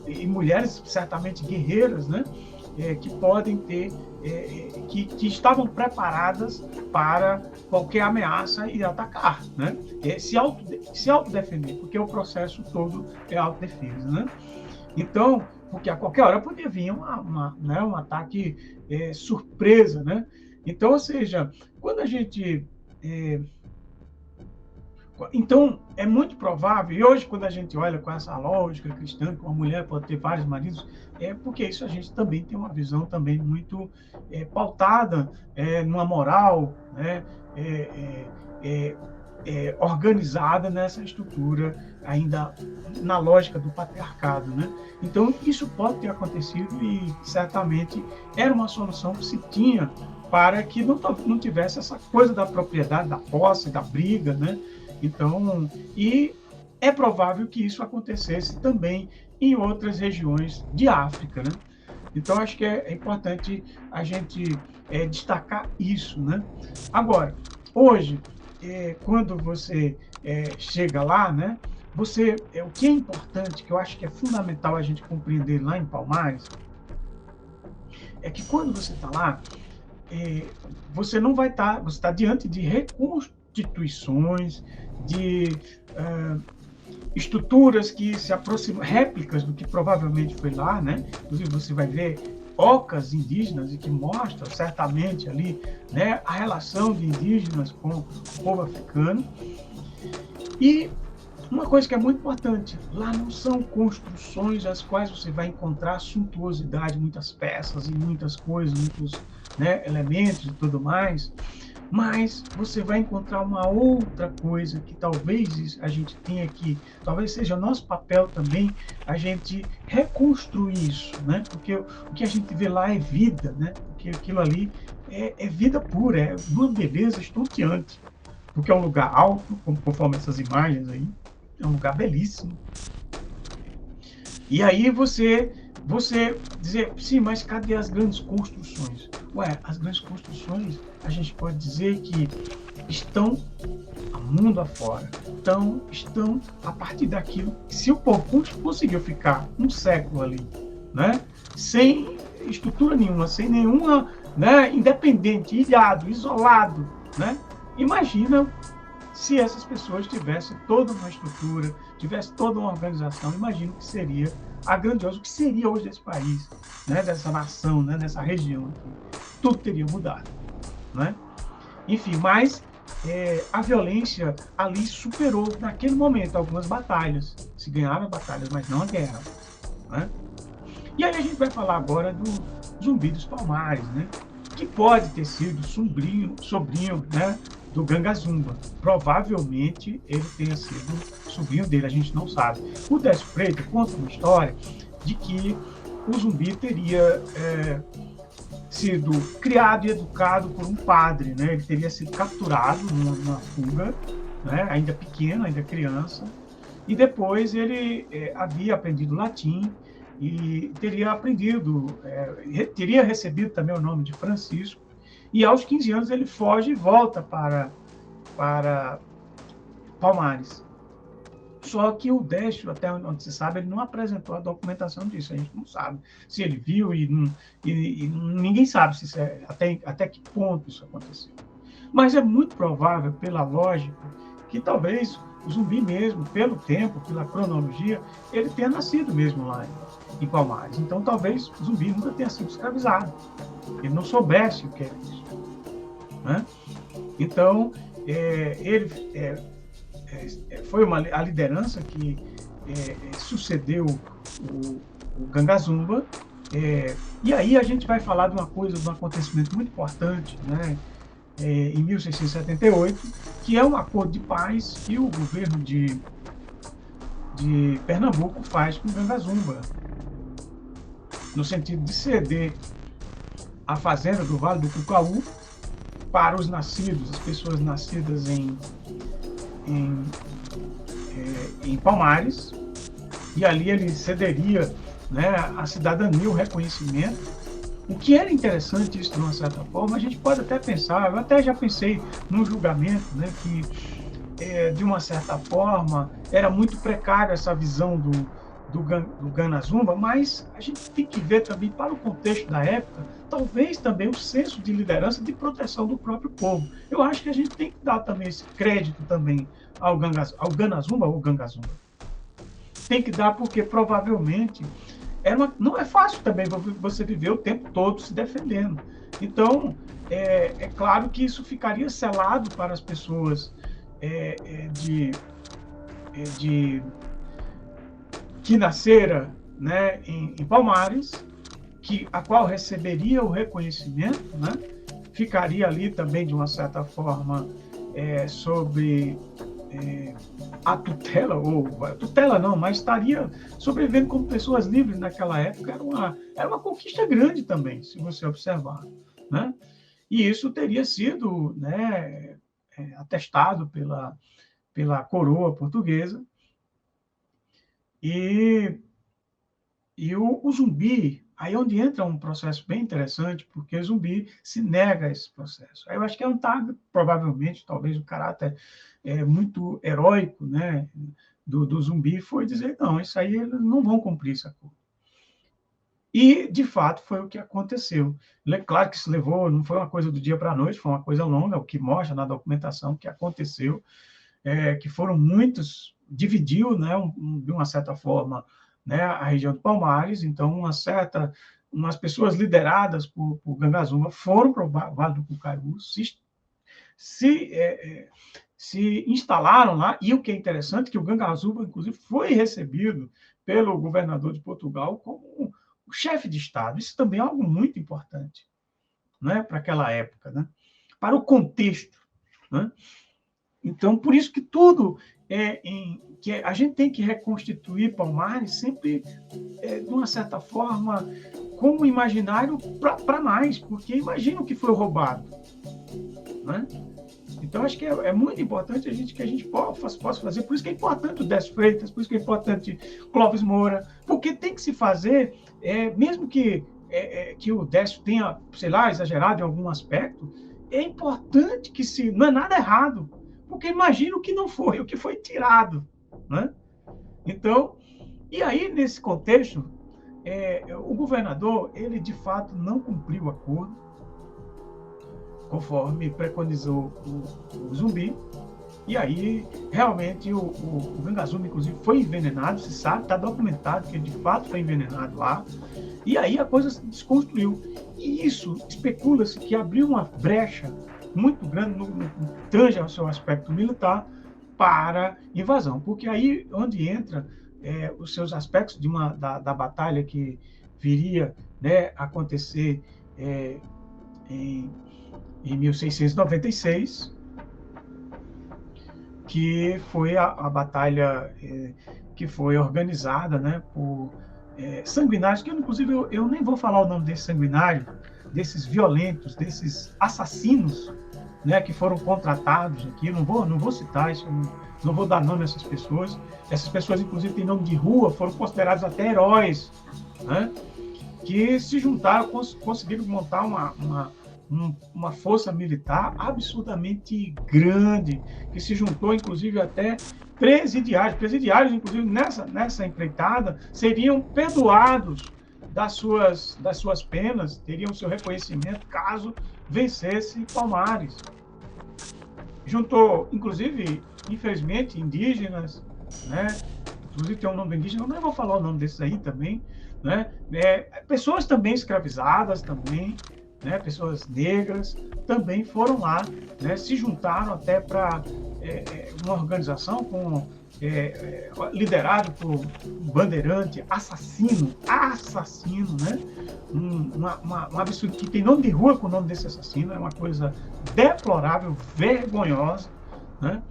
e mulheres certamente guerreiras, né, que podem ter, que estavam preparadas para qualquer ameaça e atacar, né? Se autodefender, porque o processo todo é autodefesa, né? Então, porque a qualquer hora podia vir né, um ataque surpresa, né? Então, ou seja, quando a gente então, é muito provável, e hoje, quando a gente olha com essa lógica cristã, que uma mulher pode ter vários maridos, porque isso a gente também tem uma visão também muito pautada numa moral, né, organizada nessa estrutura, ainda na lógica do patriarcado, né? Então, isso pode ter acontecido e, certamente, era uma solução que se tinha para que não tivesse essa coisa da propriedade, da posse, da briga, né? Então, e é provável que isso acontecesse também em outras regiões de África, né? Então, acho que é importante a gente destacar isso, né? Agora, hoje, quando você chega lá, né? O que é importante, que eu acho que é fundamental a gente compreender lá em Palmares, é que quando você está lá, você não vai estar, você está diante de reconstituições, de estruturas que se aproximam, réplicas do que provavelmente foi lá, né? Inclusive você vai ver ocas indígenas e que mostram certamente ali, né, a relação de indígenas com o povo africano. E uma coisa que é muito importante, lá não são construções as quais você vai encontrar suntuosidade, muitas peças e muitas coisas, muitos, né, elementos e tudo mais, mas você vai encontrar uma outra coisa que talvez a gente tenha que, talvez seja nosso papel também, a gente reconstruir isso, né? Porque o que a gente vê lá é vida, né? Porque aquilo ali é vida pura, é uma beleza estonteante, porque é um lugar alto, conforme essas imagens aí, é um lugar belíssimo. E aí você dizer, sim, mas cadê as grandes construções? Ué, as grandes construções, a gente pode dizer que estão a mundo afora. Então, estão a partir daquilo que, se o povo conseguiu ficar um século ali, né, sem estrutura nenhuma, sem nenhuma, né, independente, ilhado, isolado, né, imagina se essas pessoas tivessem toda uma estrutura, tivessem toda uma organização, imagino que seria grandioso, que seria hoje desse país, né, dessa nação, né, dessa região aqui. Tudo teria mudado, né? Enfim, mas a violência ali superou, naquele momento, algumas batalhas. Se ganharam batalhas, mas não a guerra, né? E aí a gente vai falar agora do Zumbi dos Palmares, né? Que pode ter sido sobrinho, né, do Gangazumba. Provavelmente ele tenha sido sobrinho dele, a gente não sabe. O Décio Freitas conta uma história de que o Zumbi teria sido criado e educado por um padre, né? Ele teria sido capturado numa fuga, né, ainda pequeno, ainda criança, e depois ele havia aprendido latim e teria teria recebido também o nome de Francisco, e aos 15 anos ele foge e volta para Palmares. Só que o Décio, até onde se sabe, ele não apresentou a documentação disso. A gente não sabe se ele viu e ninguém sabe se isso até que ponto isso aconteceu. Mas é muito provável, pela lógica, que talvez o Zumbi mesmo, pelo tempo, pela cronologia, ele tenha nascido mesmo lá em Palmares. Então, talvez o Zumbi nunca tenha sido escravizado. Ele não soubesse o que era isso, né? Então, ele foi a liderança que sucedeu o Gangazumba. E aí a gente vai falar de uma coisa, de um acontecimento muito importante, né? Em 1678, que é um acordo de paz que o governo de Pernambuco faz com o Gangazumba, no sentido de ceder a fazenda do Vale do Cucaú para os nascidos, as pessoas nascidas em Palmares, e ali ele cederia, né, a cidadania, o reconhecimento. O que era interessante isso, de uma certa forma, a gente pode até pensar, eu até já pensei no julgamento, né, que, de uma certa forma, era muito precária essa visão do Gana Zumba, mas a gente tem que ver também, para o contexto da época, talvez também o senso de liderança, de proteção do próprio povo. Eu acho que a gente tem que dar também esse crédito também ao Gana Zumba ou Ganga Zumba. Tem que dar, porque provavelmente não é fácil também você viver o tempo todo se defendendo. Então, é claro que isso ficaria selado para as pessoas que nasceram, né, em Palmares, a qual receberia o reconhecimento, né, ficaria ali também, de uma certa forma, sobre a tutela, ou tutela não, mas estaria sobrevivendo como pessoas livres naquela época. Era uma conquista grande também, se você observar, né? E isso teria sido, né, atestado pela coroa portuguesa. E o Zumbi, aí é onde entra um processo bem interessante, porque o Zumbi se nega a esse processo. Aí eu acho que provavelmente, talvez o caráter muito heróico, né, do Zumbi foi dizer, não, isso aí eles não vão cumprir esse acordo. E, de fato, foi o que aconteceu. Claro que isso levou, não foi uma coisa do dia para a noite, foi uma coisa longa, o que mostra na documentação que aconteceu, que foram muitos, dividiu, né, de uma certa forma, né, a região de Palmares. Então, umas pessoas lideradas por Ganga Zumba foram para o Vale do Cucaru, se instalaram lá, e o que é interessante, que o Ganga Zumba, inclusive, foi recebido pelo governador de Portugal como o chefe de Estado. Isso também é algo muito importante, né, para aquela época, né, para o contexto, né? Então, por isso que tudo que a gente tem que reconstituir Palmares sempre, de uma certa forma, como imaginário para mais, porque imagina o que foi roubado, né? Então, acho que é muito importante que a gente possa fazer. Por isso que é importante o Décio Freitas, por isso que é importante Clóvis Moura, porque tem que se fazer, mesmo que o Décio tenha, sei lá, exagerado em algum aspecto, é importante não é nada errado, porque imagina o que não foi, o que foi tirado, né? Então, e aí, nesse contexto, o governador, ele de fato não cumpriu o acordo, conforme preconizou o Zumbi, e aí, realmente, o Ganga Zumba, inclusive, foi envenenado, se sabe, está documentado que ele de fato foi envenenado lá, e aí a coisa se desconstruiu. E isso, especula-se que abriu uma brecha muito grande, no tange ao seu aspecto militar, para invasão, porque aí onde entra os seus aspectos da batalha que viria, né, acontecer em 1696, que foi a batalha que foi organizada, né, por sanguinários, que inclusive eu nem vou falar o nome desse sanguinário, desses violentos, desses assassinos, né, que foram contratados aqui. Não vou citar isso, não vou dar nome a essas pessoas. Essas pessoas, inclusive, têm nome de rua, foram considerados até heróis, né, que se juntaram, conseguiram montar uma força militar absurdamente grande, que se juntou, inclusive, até presidiários, inclusive, nessa empreitada, seriam perdoados das suas penas, teriam seu reconhecimento caso vencesse Palmares. Juntou, inclusive, infelizmente, indígenas, né? Inclusive tem um nome indígena, eu não vou falar o nome desses aí também, né? Pessoas também escravizadas também, né? Pessoas negras também foram lá, né? Se juntaram até para uma organização liderado por um bandeirante assassino, né? Um absurdo, que tem nome de rua com o nome desse assassino, é uma coisa deplorável, vergonhosa, né?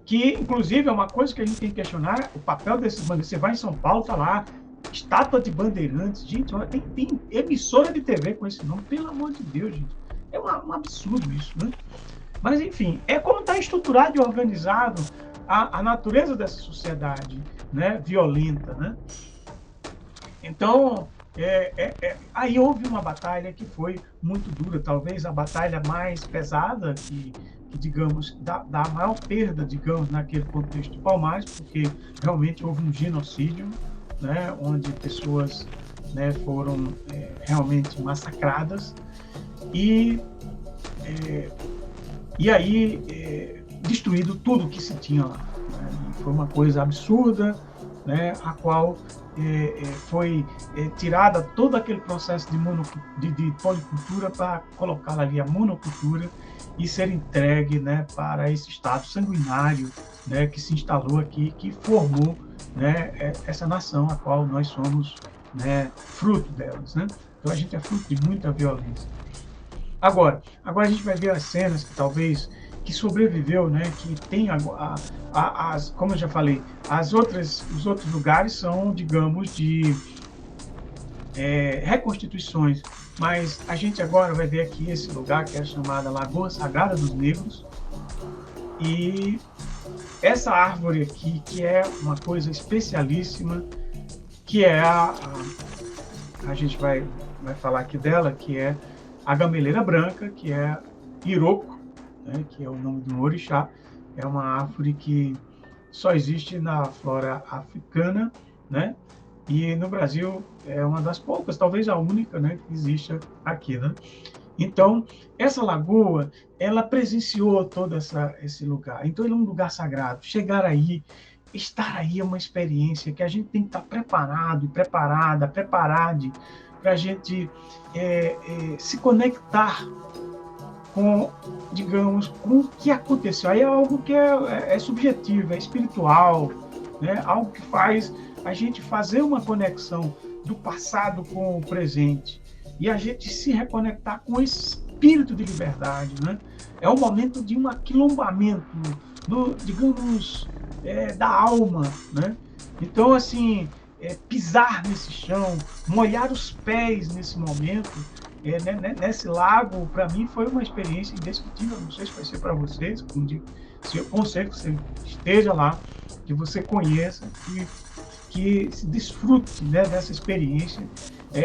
Que, inclusive, é uma coisa que a gente tem que questionar, o papel desses bandeirantes. Você vai em São Paulo, tá lá, estátua de bandeirantes. Gente, olha, tem emissora de TV com esse nome, pelo amor de Deus, gente. É um absurdo isso, né? Mas, enfim, é como está estruturado e organizado a natureza dessa sociedade, né, violenta, né? Então, aí houve uma batalha que foi muito dura, talvez a batalha mais pesada que digamos, dá maior perda, digamos, naquele contexto de Palmares, porque realmente houve um genocídio, né, onde pessoas, né, foram realmente massacradas, e, e aí destruído tudo que se tinha lá. Né? E foi uma coisa absurda, né, a qual foi tirada todo aquele processo de policultura para colocar ali a monocultura e ser entregue, né, para esse estado sanguinário, né, que se instalou aqui, que formou, né, essa nação a qual nós somos, né, fruto delas. Né? Então a gente é fruto de muita violência. Agora a gente vai ver as cenas que talvez que sobreviveu, né? Que tem como eu já falei, os outros lugares são, digamos, de reconstituições. Mas a gente agora vai ver aqui esse lugar que é chamada Lagoa Sagrada dos Negros, e essa árvore aqui, que é uma coisa especialíssima, que é a gente vai falar aqui dela, que é a gameleira branca, que é Iroko, né, que é o nome do orixá. É uma árvore que só existe na flora africana, né? E no Brasil é uma das poucas, talvez a única, né, que existe aqui, né? Então, essa lagoa, ela presenciou todo esse lugar. Então, ele é um lugar sagrado. Chegar aí, estar aí é uma experiência que a gente tem que estar preparado, preparada, preparade, para a gente se conectar com, digamos, com o que aconteceu. Aí é algo que é subjetivo, é espiritual, né? Algo que faz a gente fazer uma conexão do passado com o presente e a gente se reconectar com esse espírito de liberdade, né? É um momento de um aquilombamento, digamos, da alma, né? Então, assim, pisar nesse chão, molhar os pés nesse momento, nesse lago, para mim foi uma experiência indescritível. Não sei se vai ser para vocês, se eu conselho que você esteja lá, que você conheça, que se desfrute, né, dessa experiência,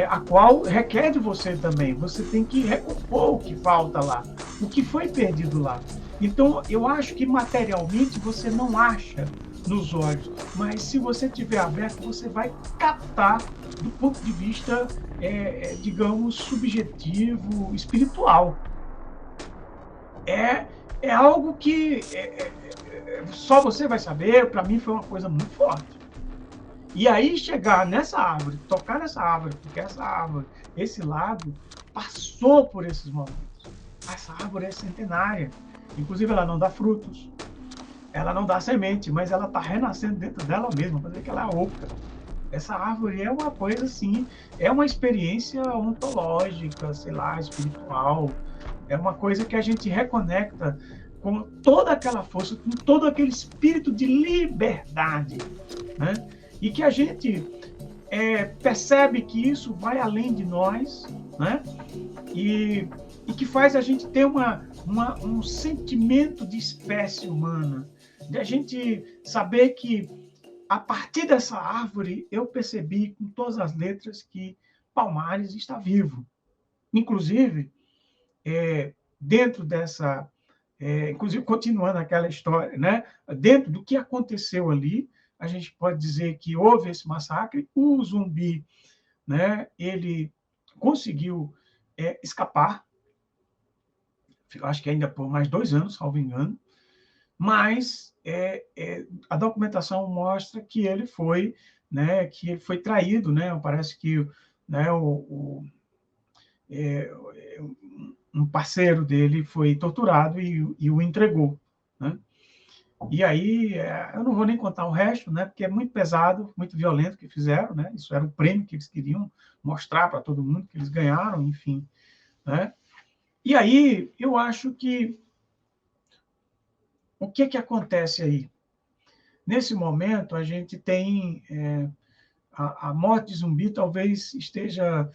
a qual requer de você também. Você tem que recompor o que falta lá, o que foi perdido lá. Então, eu acho que materialmente você não acha nos olhos, mas se você tiver aberto, você vai captar do ponto de vista, digamos, subjetivo, espiritual. É algo que só você vai saber. Para mim foi uma coisa muito forte. E aí chegar nessa árvore, tocar nessa árvore, porque essa árvore, esse lago, passou por esses momentos. Essa árvore é centenária. Inclusive, ela não dá frutos, ela não dá semente, mas ela está renascendo dentro dela mesma, para dizer que ela é oca. Essa árvore é uma coisa assim, é uma experiência ontológica, sei lá, espiritual. É uma coisa que a gente reconecta com toda aquela força, com todo aquele espírito de liberdade, né? E que a gente percebe que isso vai além de nós, né? E que faz a gente ter um sentimento de espécie humana, de a gente saber que, a partir dessa árvore, eu percebi com todas as letras que Palmares está vivo. Inclusive, dentro dessa... inclusive, continuando aquela história, né? Dentro do que aconteceu ali, a gente pode dizer que houve esse massacre, o zumbi, né, ele conseguiu escapar, acho que ainda por mais 2 anos, salvo engano, mas a documentação mostra que ele foi, né, traído, né? Parece que, né, um parceiro dele foi torturado e o entregou, né? E aí, eu não vou nem contar o resto, né? Porque é muito pesado, muito violento o que fizeram, né? Isso era o prêmio que eles queriam mostrar para todo mundo que eles ganharam, enfim, né? E aí, eu acho que o que acontece aí? Nesse momento, a gente tem a morte de zumbi talvez esteja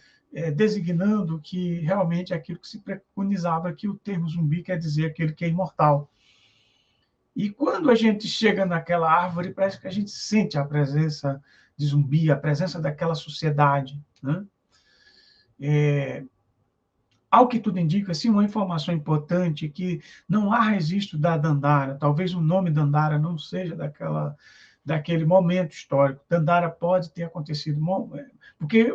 designando que realmente é aquilo que se preconizava, que o termo zumbi quer dizer aquele que é imortal. E quando a gente chega naquela árvore, parece que a gente sente a presença de zumbi, a presença daquela sociedade, né? Ao que tudo indica, assim, uma informação importante, que não há registro da Dandara, talvez o nome Dandara não seja daquele momento histórico. Dandara pode ter acontecido, porque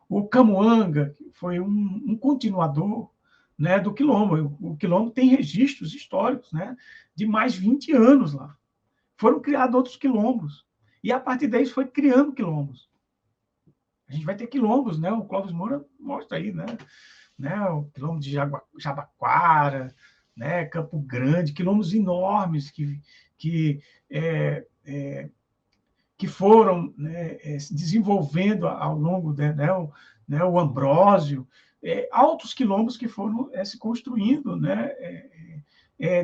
o Camuanga foi um continuador, né, do Quilombo. O Quilombo tem registros históricos, né, de mais 20 anos lá. Foram criados outros quilombos. E a partir daí foi criando quilombos. A gente vai ter quilombos, né? O Clóvis Moura mostra aí, né? O quilombo de Jabaquara, né? Campo Grande, quilombos enormes que, é, é, que foram, né, se desenvolvendo ao longo, o Ambrósio, altos quilombos que foram se construindo, né?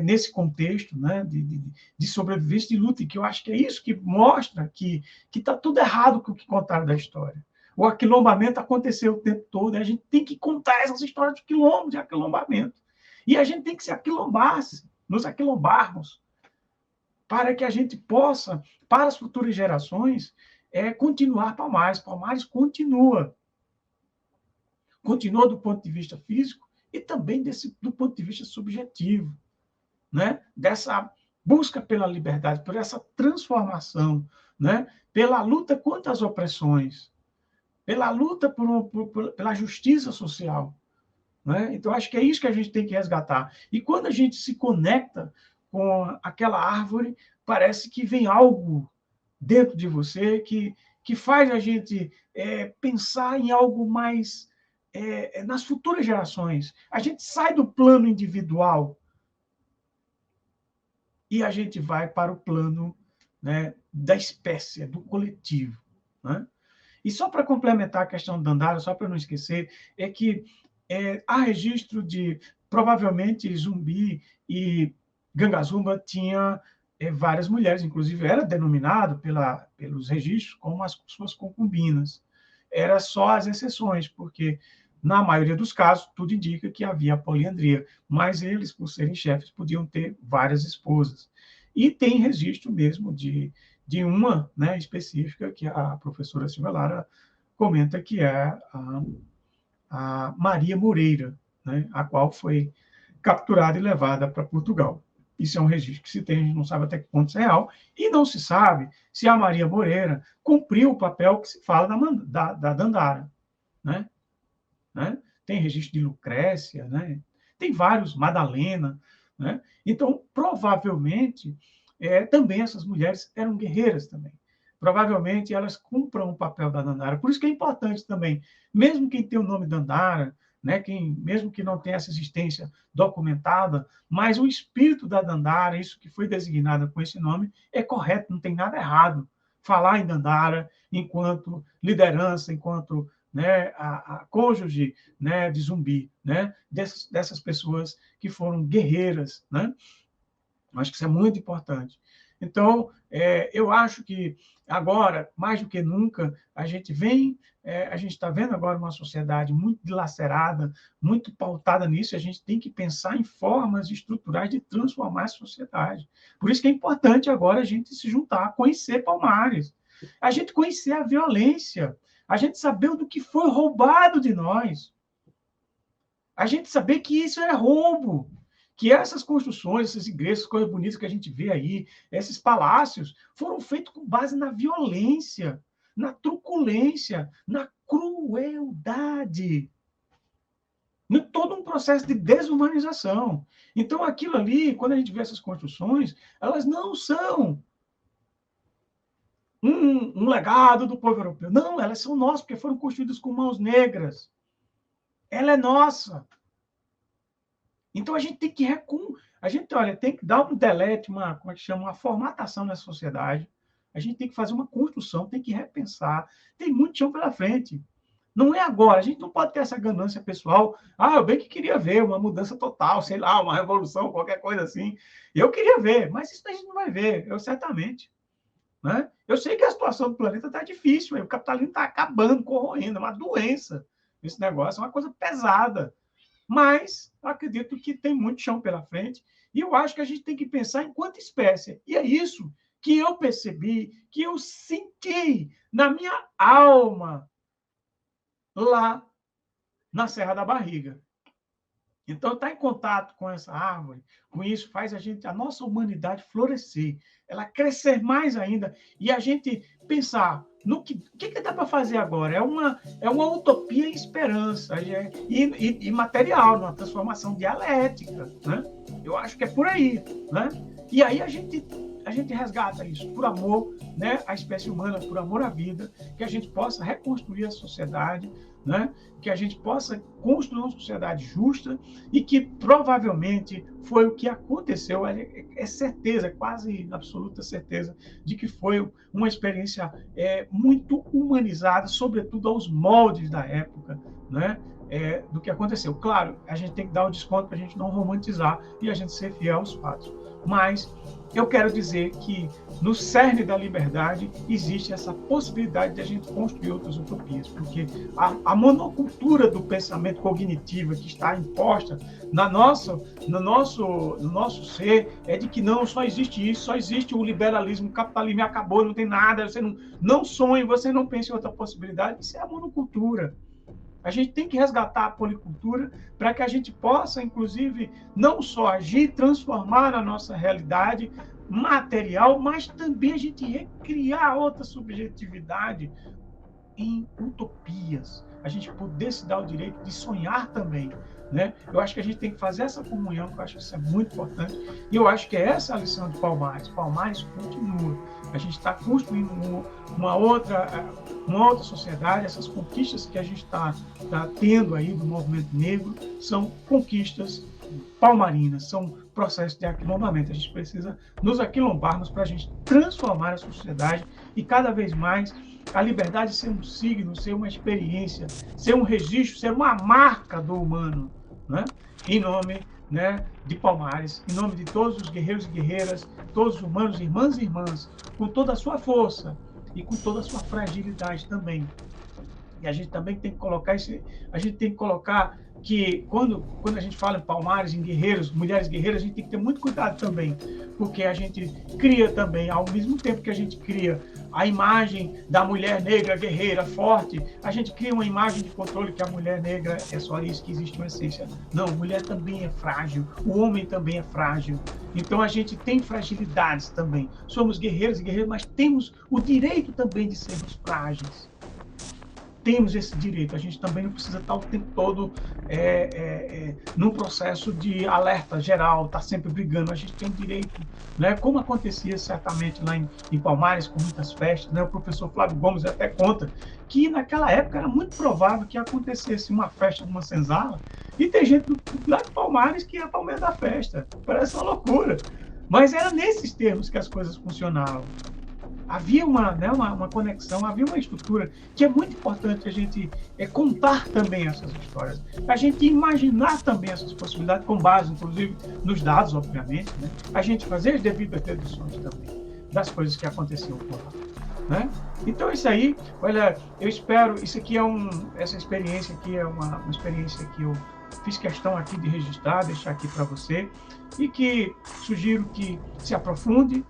Nesse contexto, né, de sobrevivência, de luta, e que eu acho que é isso que mostra que está tudo errado com o que contaram da história. O aquilombamento aconteceu o tempo todo, e a gente tem que contar essas histórias de quilombo, de aquilombamento. E a gente tem que se aquilombar, nos aquilombarmos, para que a gente possa, para as futuras gerações, continuar Palmares. Palmares continua. Continua do ponto de vista físico e também do ponto de vista subjetivo, né? Dessa busca pela liberdade, por essa transformação, né? Pela luta contra as opressões, pela luta pela justiça social, né? Então, acho que é isso que a gente tem que resgatar. E quando a gente se conecta com aquela árvore, parece que vem algo dentro de você que faz a gente pensar em algo mais nas futuras gerações. A gente sai do plano individual e a gente vai para o plano, né, da espécie, do coletivo, né? E só para complementar a questão da Dandara, só para não esquecer, é que há registro de, provavelmente, Zumbi e Gangazumba tinha várias mulheres, inclusive era denominado pelos registros como as suas concubinas. Era só as exceções, porque na maioria dos casos tudo indica que havia poliandria, mas eles, por serem chefes, podiam ter várias esposas. E tem registro mesmo de uma, né, específica, que a professora Silvia Lara comenta, que é a Maria Moreira, né, a qual foi capturada e levada para Portugal. Isso é um registro que se tem, a gente não sabe até que ponto isso é real, e não se sabe se a Maria Moreira cumpriu o papel que se fala da Dandara, né? Tem registro de Lucrécia, né? Tem vários, Madalena, né? Então, provavelmente, também essas mulheres eram guerreiras também. Provavelmente elas cumpram o papel da Dandara. Por isso que é importante também, mesmo quem tem o nome Dandara, né, mesmo que não tenha essa existência documentada, mas o espírito da Dandara, isso que foi designado com esse nome, é correto, não tem nada errado. Falar em Dandara enquanto liderança, enquanto, né, a cônjuge, né, de Zumbi, né, dessas pessoas que foram guerreiras, né? Acho que isso é muito importante. Então, eu acho que agora, mais do que nunca, a gente está vendo agora uma sociedade muito dilacerada, muito pautada nisso, e a gente tem que pensar em formas estruturais de transformar a sociedade. Por isso que é importante agora a gente se juntar, conhecer Palmares, a gente conhecer a violência, a gente saber do que foi roubado de nós, a gente saber que isso é roubo, que essas construções, essas igrejas, coisas bonitas que a gente vê aí, esses palácios, foram feitos com base na violência, na truculência, na crueldade, em todo um processo de desumanização. Então, aquilo ali, quando a gente vê essas construções, elas não são um legado do povo europeu. Não, elas são nossas, porque foram construídas com mãos negras. Ela é nossa. Então, a gente tem que tem que dar um delete, como é que chama, uma formatação na sociedade. A gente tem que fazer uma construção, tem que repensar. Tem muito chão pela frente. Não é agora. A gente não pode ter essa ganância pessoal. Eu bem que queria ver uma mudança total, sei lá, uma revolução, qualquer coisa assim. Eu queria ver, mas isso a gente não vai ver, certamente. né? Eu sei que a situação do planeta está difícil, o capitalismo está acabando, corroendo, é uma doença. Esse negócio é uma coisa pesada. Mas eu acredito que tem muito chão pela frente e eu acho que a gente tem que pensar enquanto espécie. E é isso que eu percebi, que eu senti na minha alma lá na Serra da Barriga. Então, estar em contato com essa árvore, com isso, faz a nossa humanidade florescer, ela crescer mais ainda, e a gente pensar no que dá para fazer agora. É uma utopia e esperança, e material, uma transformação dialética. Né? Eu acho que é por aí. Né? E aí a gente resgata isso por amor, né, à espécie humana, por amor à vida, que a gente possa reconstruir a sociedade, né, que a gente possa construir uma sociedade justa e que provavelmente foi o que aconteceu, é certeza, quase absoluta certeza, de que foi uma experiência muito humanizada, sobretudo aos moldes da época, né, do que aconteceu. Claro, a gente tem que dar o desconto para a gente não romantizar e a gente ser fiel aos fatos. Mas eu quero dizer que no cerne da liberdade existe essa possibilidade de a gente construir outras utopias, porque a monocultura do pensamento cognitivo que está imposta no nosso ser é de que não, só existe isso, só existe o liberalismo, o capitalismo acabou, não tem nada, você não sonha, você não pensa em outra possibilidade, isso é a monocultura. A gente tem que resgatar a policultura para que a gente possa, inclusive, não só agir, transformar a nossa realidade material, mas também a gente recriar outra subjetividade em utopias. A gente poder se dar o direito de sonhar também. Né? Eu acho que a gente tem que fazer essa comunhão, que eu acho que isso é muito importante. E eu acho que é essa a lição de Palmares. Palmares continua. A gente está construindo uma outra sociedade. Essas conquistas que a gente está tendo aí do movimento negro são conquistas palmarinas, são processos de aquilombamento. A gente precisa nos aquilombarmos para a gente transformar a sociedade e cada vez mais a liberdade ser um signo, ser uma experiência, ser um registro, ser uma marca do humano, né? Em nome, né, de Palmares, em nome de todos os guerreiros e guerreiras, todos os humanos, irmãs e irmãs, com toda a sua força e com toda a sua fragilidade também. E a gente também tem que colocar que quando a gente fala em Palmares, em guerreiros, mulheres guerreiras, a gente tem que ter muito cuidado também, porque a gente cria também, ao mesmo tempo que a gente cria a imagem da mulher negra, guerreira, forte, a gente cria uma imagem de controle que a mulher negra é só isso, que existe uma essência. Não, a mulher também é frágil, o homem também é frágil. Então a gente tem fragilidades também. Somos guerreiros e guerreiras, mas temos o direito também de sermos frágeis. Temos esse direito, a gente também não precisa estar o tempo todo num processo de alerta geral, estar sempre brigando, a gente tem direito, né? Como acontecia certamente lá em Palmares, com muitas festas, né? O professor Flávio Gomes até conta que naquela época era muito provável que acontecesse uma festa numa senzala e tem gente lá de Palmares que ia para o meio da festa, parece uma loucura, mas era nesses termos que as coisas funcionavam. Havia uma conexão, havia uma estrutura que é muito importante a gente contar também essas histórias, a gente imaginar também essas possibilidades, com base, inclusive, nos dados, obviamente, né? A gente fazer as devidas deduções também das coisas que aconteciam por lá. Né? Então, isso aí, olha, eu espero, essa experiência aqui é uma experiência que eu fiz questão aqui de registrar, deixar aqui para você, e que sugiro que se aprofunde,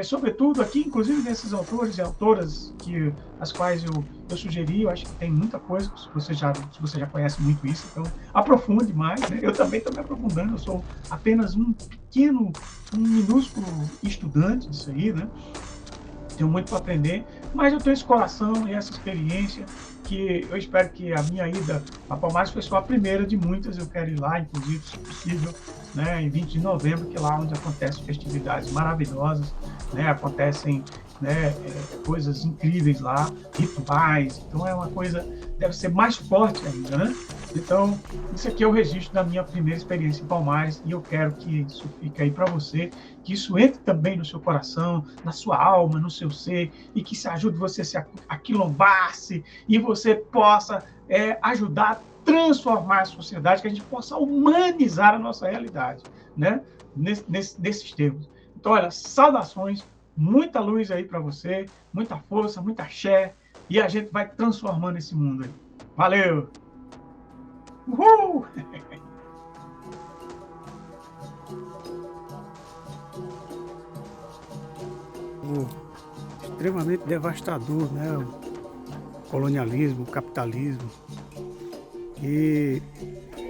sobretudo aqui, inclusive nesses autores e autoras as quais eu sugeri. Eu acho que tem muita coisa, se você já conhece muito isso, então aprofunde mais. Né? Eu também estou me aprofundando, eu sou apenas um minúsculo estudante disso aí, né? Tenho muito para aprender, mas eu tenho esse coração e essa experiência que eu espero que a minha ida a Palmares foi só a primeira de muitas. Eu quero ir lá, inclusive, se possível, né, em 20 de novembro, que é lá onde acontecem festividades maravilhosas, né, acontecem, né, coisas incríveis lá, rituais. Então é uma coisa, deve ser mais forte ainda, né? Então, isso aqui é o registro da minha primeira experiência em Palmares e eu quero que isso fique aí para você, que isso entre também no seu coração, na sua alma, no seu ser, e que se ajude você a se aquilombar-se e você possa ajudar a transformar a sociedade, que a gente possa humanizar a nossa realidade, né? Nesses termos. Então, olha, saudações, Muita luz aí para você, muita força, muita axé, e a gente vai transformando esse mundo aí. Valeu! Uhul! Extremamente devastador, né? O colonialismo, o capitalismo. E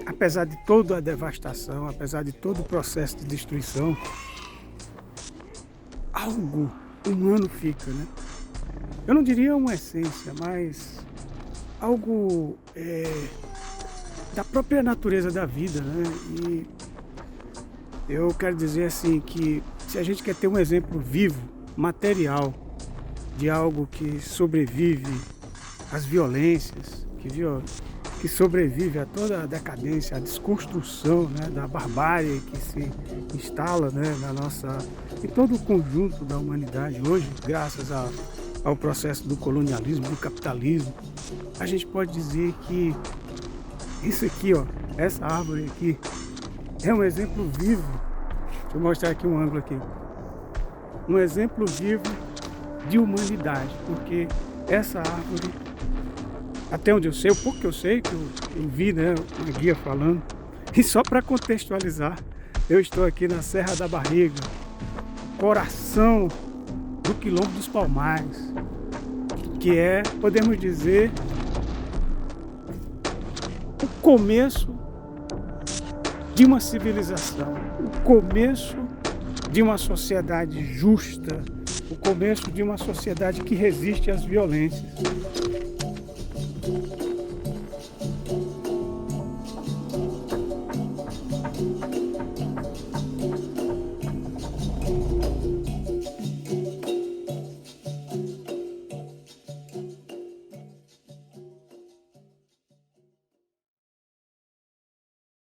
apesar de toda a devastação, apesar de todo o processo de destruição, algo humano fica, né? Eu não diria uma essência, mas algo da própria natureza da vida, né? E eu quero dizer assim que se a gente quer ter um exemplo vivo, material, de algo que sobrevive às violências, que sobrevive a toda a decadência, a desconstrução, né, da barbárie que se instala, né, em todo o conjunto da humanidade hoje, graças ao processo do colonialismo, do capitalismo, a gente pode dizer que isso aqui, ó, essa árvore aqui, é um exemplo vivo. Deixa eu mostrar aqui um ângulo aqui. Um exemplo vivo de humanidade, porque essa árvore, até onde eu sei, o pouco que eu sei, que eu vi, né, uma guia falando, e só para contextualizar, eu estou aqui na Serra da Barriga, coração do Quilombo dos Palmares, que é, podemos dizer, o começo de uma civilização, o começo de uma sociedade justa, o começo de uma sociedade que resiste às violências.